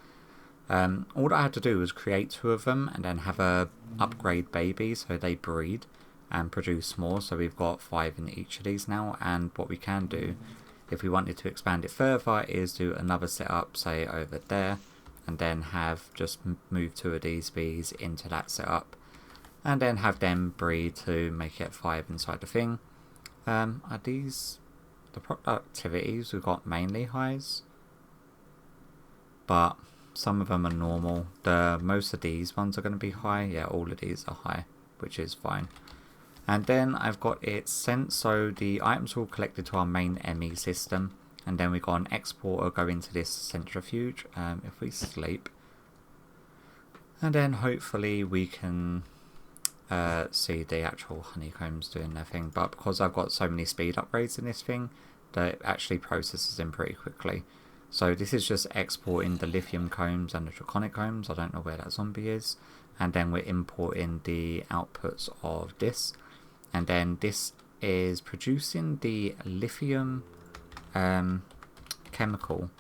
All that I had to do was create 2 of them and then have a upgrade baby so they breed and produce more. So we've got 5 in each of these now, and what we can do if we wanted to expand it further is do another setup, say over there, and then have just move 2 of these bees into that setup and then have them breed to make it 5 inside the thing. Are these the productivities? We've got mainly highs, but some of them are normal. Most of these ones are going to be high. Yeah, all of these are high, which is fine. And then I've got it sent, so the items are all collected to our main ME system, and then we've got an exporter go into this centrifuge. If we sleep, and then hopefully we can see the actual honeycombs doing their thing. But because I've got so many speed upgrades in this thing, that it actually processes in pretty quickly. So this is just exporting the lithium combs and the draconic combs. I don't know where that zombie is. And then we're importing the outputs of this. And then this is producing the lithium chemical.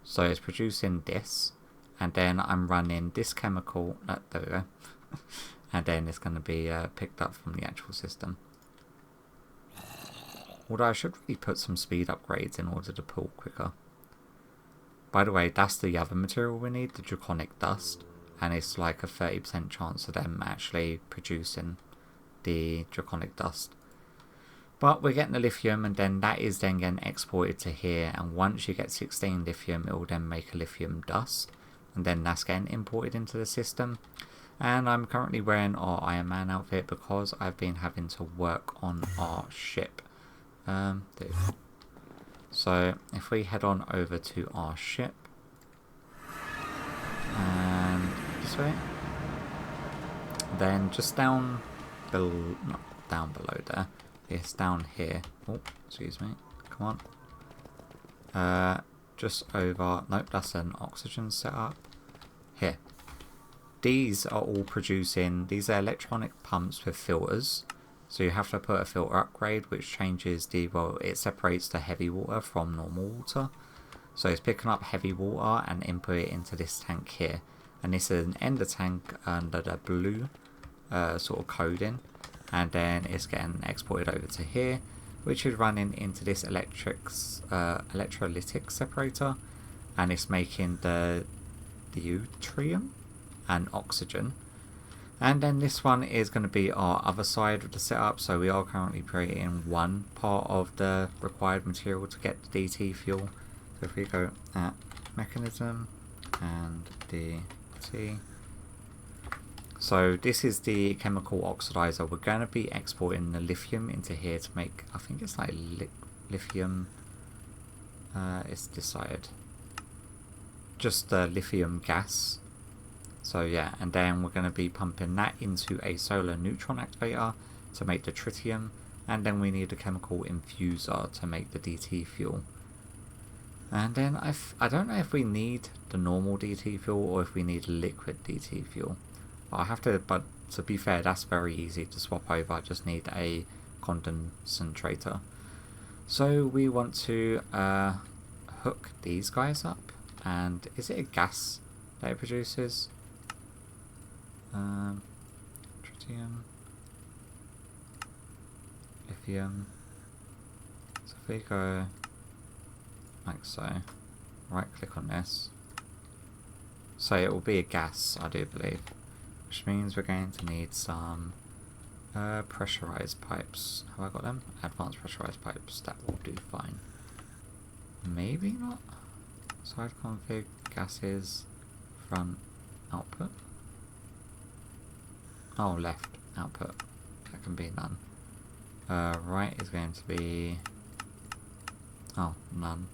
So it's producing this. And then I'm running this chemical. There we go. And then it's going to be picked up from the actual system. Although I should really put some speed upgrades in order to pull quicker. By the way, that's the other material we need, the draconic dust. And it's like a 30% chance of them actually producing the draconic dust. But we're getting the lithium, and then that is then getting exported to here. And once you get 16 lithium, it will then make a lithium dust. And then that's getting imported into the system. And I'm currently wearing our Iron Man outfit because I've been having to work on our ship. So if we head on over to our ship. And this way. Then just down below, not down below there. It's down here. Oh, excuse me. Come on. Just over. Nope, that's an oxygen setup. Here. These are all producing. These are electronic pumps with filters. So you have to put a filter upgrade, which changes the. Well, it separates the heavy water from normal water. So it's picking up heavy water and input it into this tank here. And this is an ender tank under the blue sort of coding. And then it's getting exported over to here, which is running into this electrolytic separator, and it's making the deuterium and oxygen. And then this one is going to be our other side of the setup. So we are currently creating one part of the required material to get the DT fuel. So if we go at mechanism and DT. So this is the chemical oxidizer. We're going to be exporting the lithium into here to make, I think it's like lithium, it's this side. Just the lithium gas. So yeah, and then we're going to be pumping that into a solar neutron activator to make the tritium. And then we need a chemical infuser to make the DT fuel. And then I don't know if we need the normal DT fuel or if we need liquid DT fuel. I have to, but to be fair, that's very easy to swap over. I just need a condensator. So we want to hook these guys up. And is it a gas that it produces? Tritium, lithium. So if we go like so, right click on this. So it will be a gas, I do believe. Which means we're going to need some pressurized pipes. Have I got them? Advanced pressurized pipes. That will do fine. Maybe not. Side config, gases, front, output. Oh, left, output. That can be none. Right is going to be... Oh, none.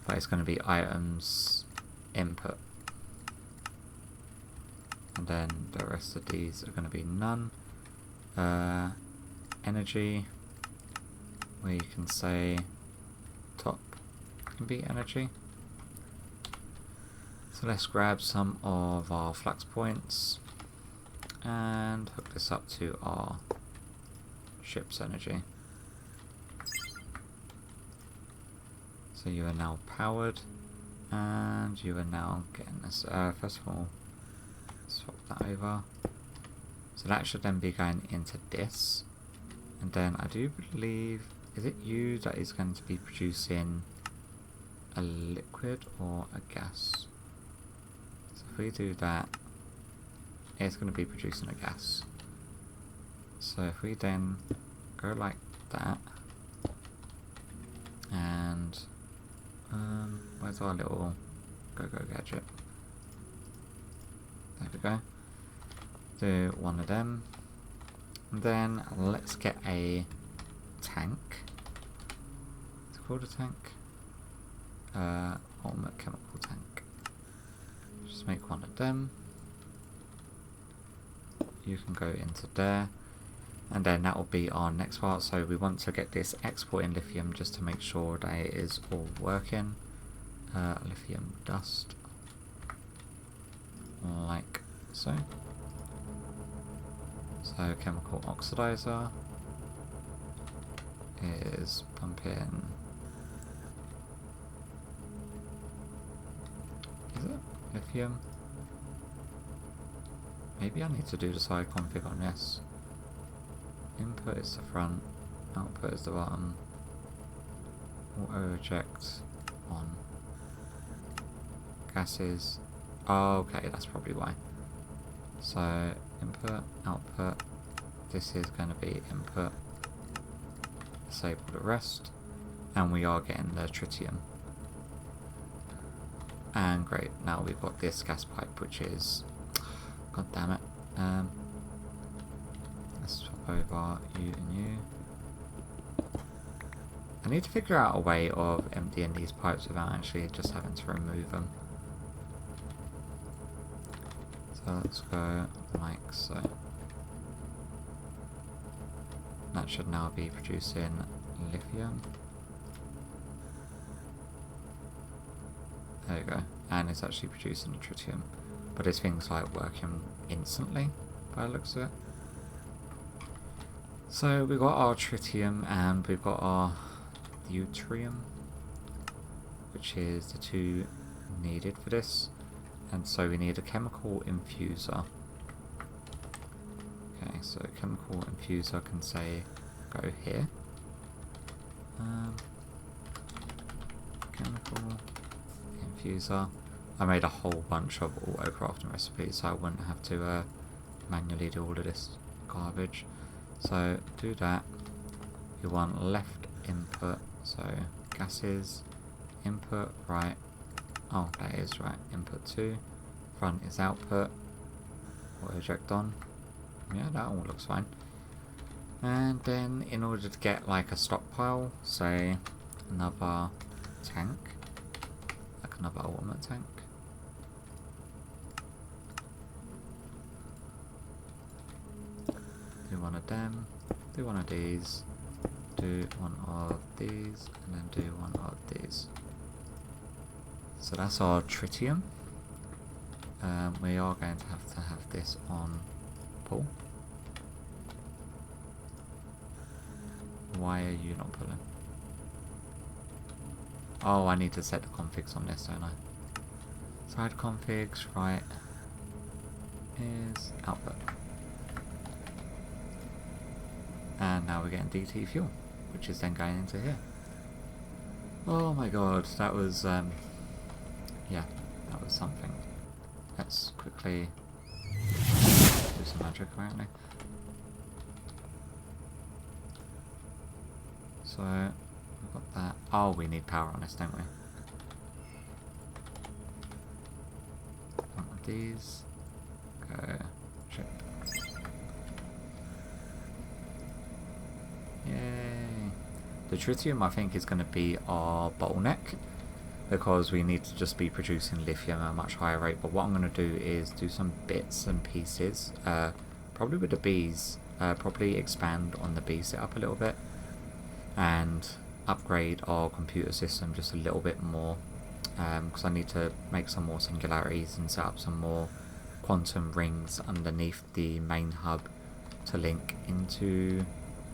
But it's going to be items, input. And then the rest of these are going to be none. Energy, where you can say top can be energy. So let's grab some of our flux points and hook this up to our ship's energy. So you are now powered and you are now getting this. First of all, swap that over. So that should then be going into this. And then I do believe, is it you that is going to be producing a liquid or a gas? So if we do that, it's going to be producing a gas. So if we then go like that, and where's our little go gadget? There we go. Do one of them. And then let's get a tank. It's called a tank. Ultimate chemical tank. Just make one of them. You can go into there. And then that will be our next part. So we want to get this exporting lithium just to make sure that it is all working. Lithium dust. Like so. So chemical oxidizer is pumping. Is it lithium? Maybe I need to do the side config on this. Input is the front, output is the bottom. Auto eject on. Gases. Oh, okay, that's probably why. So input, output. This is going to be input. Disable the rest. And we are getting the tritium. And great, now we've got this gas pipe, which is... God damn it. Let's swap over you and you. I need to figure out a way of emptying these pipes without actually just having to remove them. So let's go like so. That should now be producing lithium. There you go. And it's actually producing tritium. But this thing's like working instantly by the looks of it. So we've got our tritium and we've got our deuterium, which is the two needed for this. And so we need a chemical infuser. Okay, so chemical infuser can say go here. Chemical infuser. I made a whole bunch of auto crafting recipes so I wouldn't have to manually do all of this garbage. So do that. You want left input, so gases, input, right. Oh, that is right. Input 2. Front is output. Auto eject on. Yeah, that all looks fine. And then in order to get like a stockpile, say another tank, like another ultimate tank. Do one of them, do one of these, do one of these, and then do one of these. So that's our tritium. We are going to have this on pull. Why are you not pulling? Oh, I need to set the configs on this, don't I? Side configs, right, is output. And now we're getting DT fuel, which is then going into here. Oh my god, that was, yeah, that was something. Let's quickly do some magic apparently. So, we've got that. Oh, we need power on this, don't we? One of these. Go. Ship. Yay. The tritium, I think, is going to be our bottleneck, because we need to just be producing lithium at a much higher rate. But what I'm going to do is do some bits and pieces, probably with the bees, probably expand on the bee setup a little bit, and upgrade our computer system just a little bit more, because I need to make some more singularities and set up some more quantum rings underneath the main hub to link into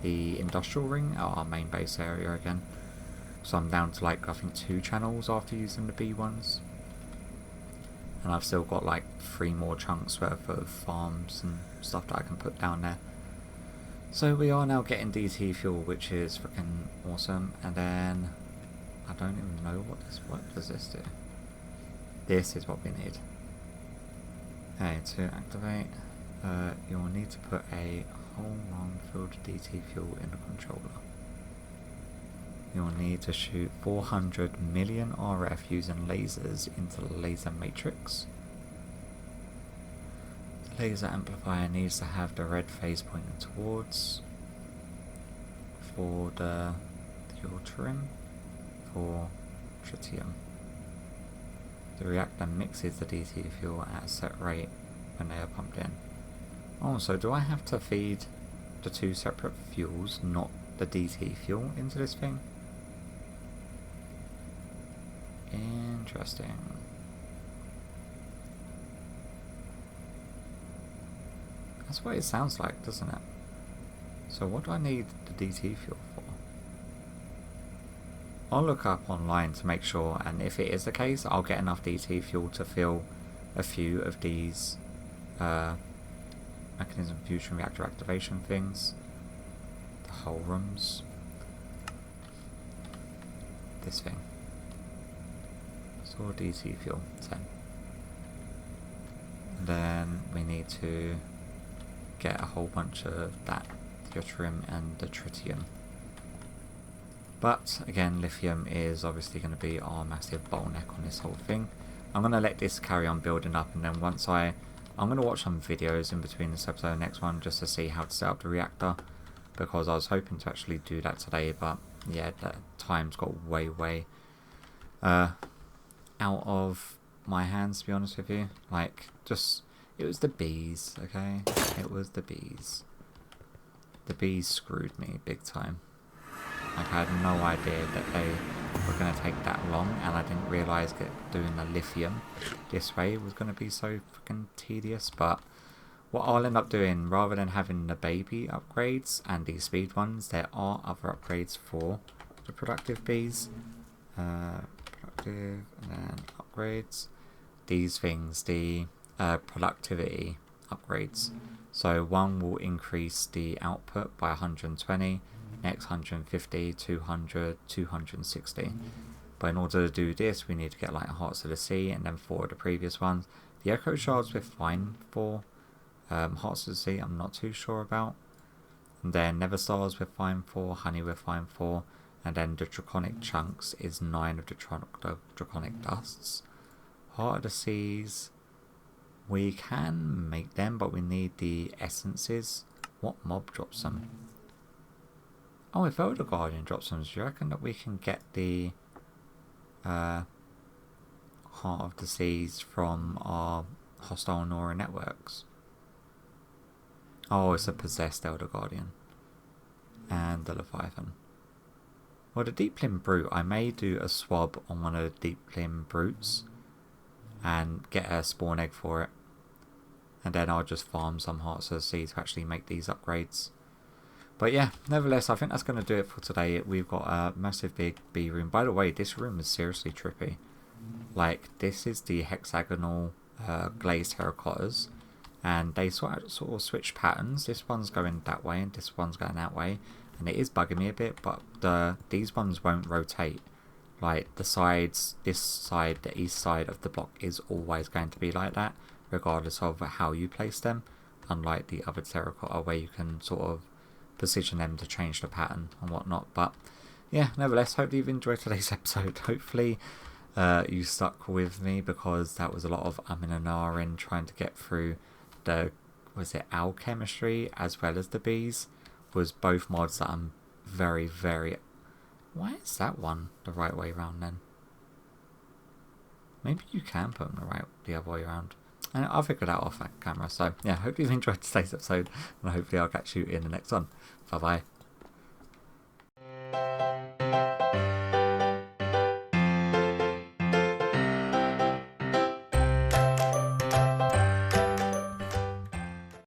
the industrial ring at our main base area again. So I'm down to like I think 2 channels after using the B ones, and I've still got like 3 more chunks worth of farms and stuff that I can put down there. So we are now getting DT fuel, which is freaking awesome. And then I don't even know what does this do? This is what we need. Okay, to activate, you'll need to put a whole run filled DT fuel in the controller. You'll need to shoot 400 million RF using lasers into the laser matrix. The laser amplifier needs to have the red phase pointing towards for the deuterium, for tritium. The reactor mixes the DT fuel at a set rate when they are pumped in. Oh, so do I have to feed the 2 separate fuels, not the DT fuel, into this thing? Interesting. That's what it sounds like, doesn't it? So what do I need the DT fuel for? I'll look up online to make sure, and if it is the case, I'll get enough DT fuel to fill a few of these mechanism fusion reactor activation things. The control rooms. This thing. Store DC fuel 10. And then we need to get a whole bunch of that deuterium and the tritium. But again, lithium is obviously going to be our massive bottleneck on this whole thing. I'm going to let this carry on building up, and then once I'm going to watch some videos in between this episode and next one just to see how to set up the reactor, because I was hoping to actually do that today, but yeah, the time's got way out of my hands, to be honest with you. Like, just, it was the bees, okay? It was the bees. The bees screwed me big time. Like, I had no idea that they were going to take that long, and I didn't realise that doing the lithium this way was going to be so freaking tedious. But what I'll end up doing, rather than having the baby upgrades and the speed ones, there are other upgrades for the productive bees. Productive, and then upgrades. These things, the productivity upgrades. So one will increase the output by 120, next 150, 200, 260. But in order to do this, we need to get like Hearts of the Sea and then 4 of the previous ones. The Echo Shards we're fine for. Hearts of the Sea I'm not too sure about. And then Nether Stars we're fine for, Honey we're fine for. And then the Draconic Chunks is 9 of the Draconic Dusts. Heart of the Seas, we can make them, but we need the essences. What mob drops them? Oh, if Elder Guardian drops them, do you reckon that we can get the Heart of the Seas from our hostile Nora networks? Oh, it's a possessed Elder Guardian. And the Leviathan. Well, the Deep Limb Brute, I may do a swab on one of the Deep Limb Brutes and get a spawn egg for it. And then I'll just farm some Hearts of the Sea to actually make these upgrades. But yeah, nevertheless, I think that's going to do it for today. We've got a massive big bee room. By the way, this room is seriously trippy. Like, this is the hexagonal glazed terracottas. And they sort of switch patterns. This one's going that way and this one's going that way. And it is bugging me a bit, but these ones won't rotate. Like, the sides, this side, the east side of the block is always going to be like that, regardless of how you place them. Unlike the other terracotta where you can sort of position them to change the pattern and whatnot. But yeah, nevertheless, hopefully you've enjoyed today's episode. Hopefully you stuck with me, because that was a lot of and ahhing trying to get through the, was it alchemistry as well as the bees, was both mods that I'm very why is that one the right way around then? Maybe you can put them the other way around. And I'll figure that out off that camera. So yeah, hope you've enjoyed today's episode, and hopefully I'll catch you in the next one. Bye bye.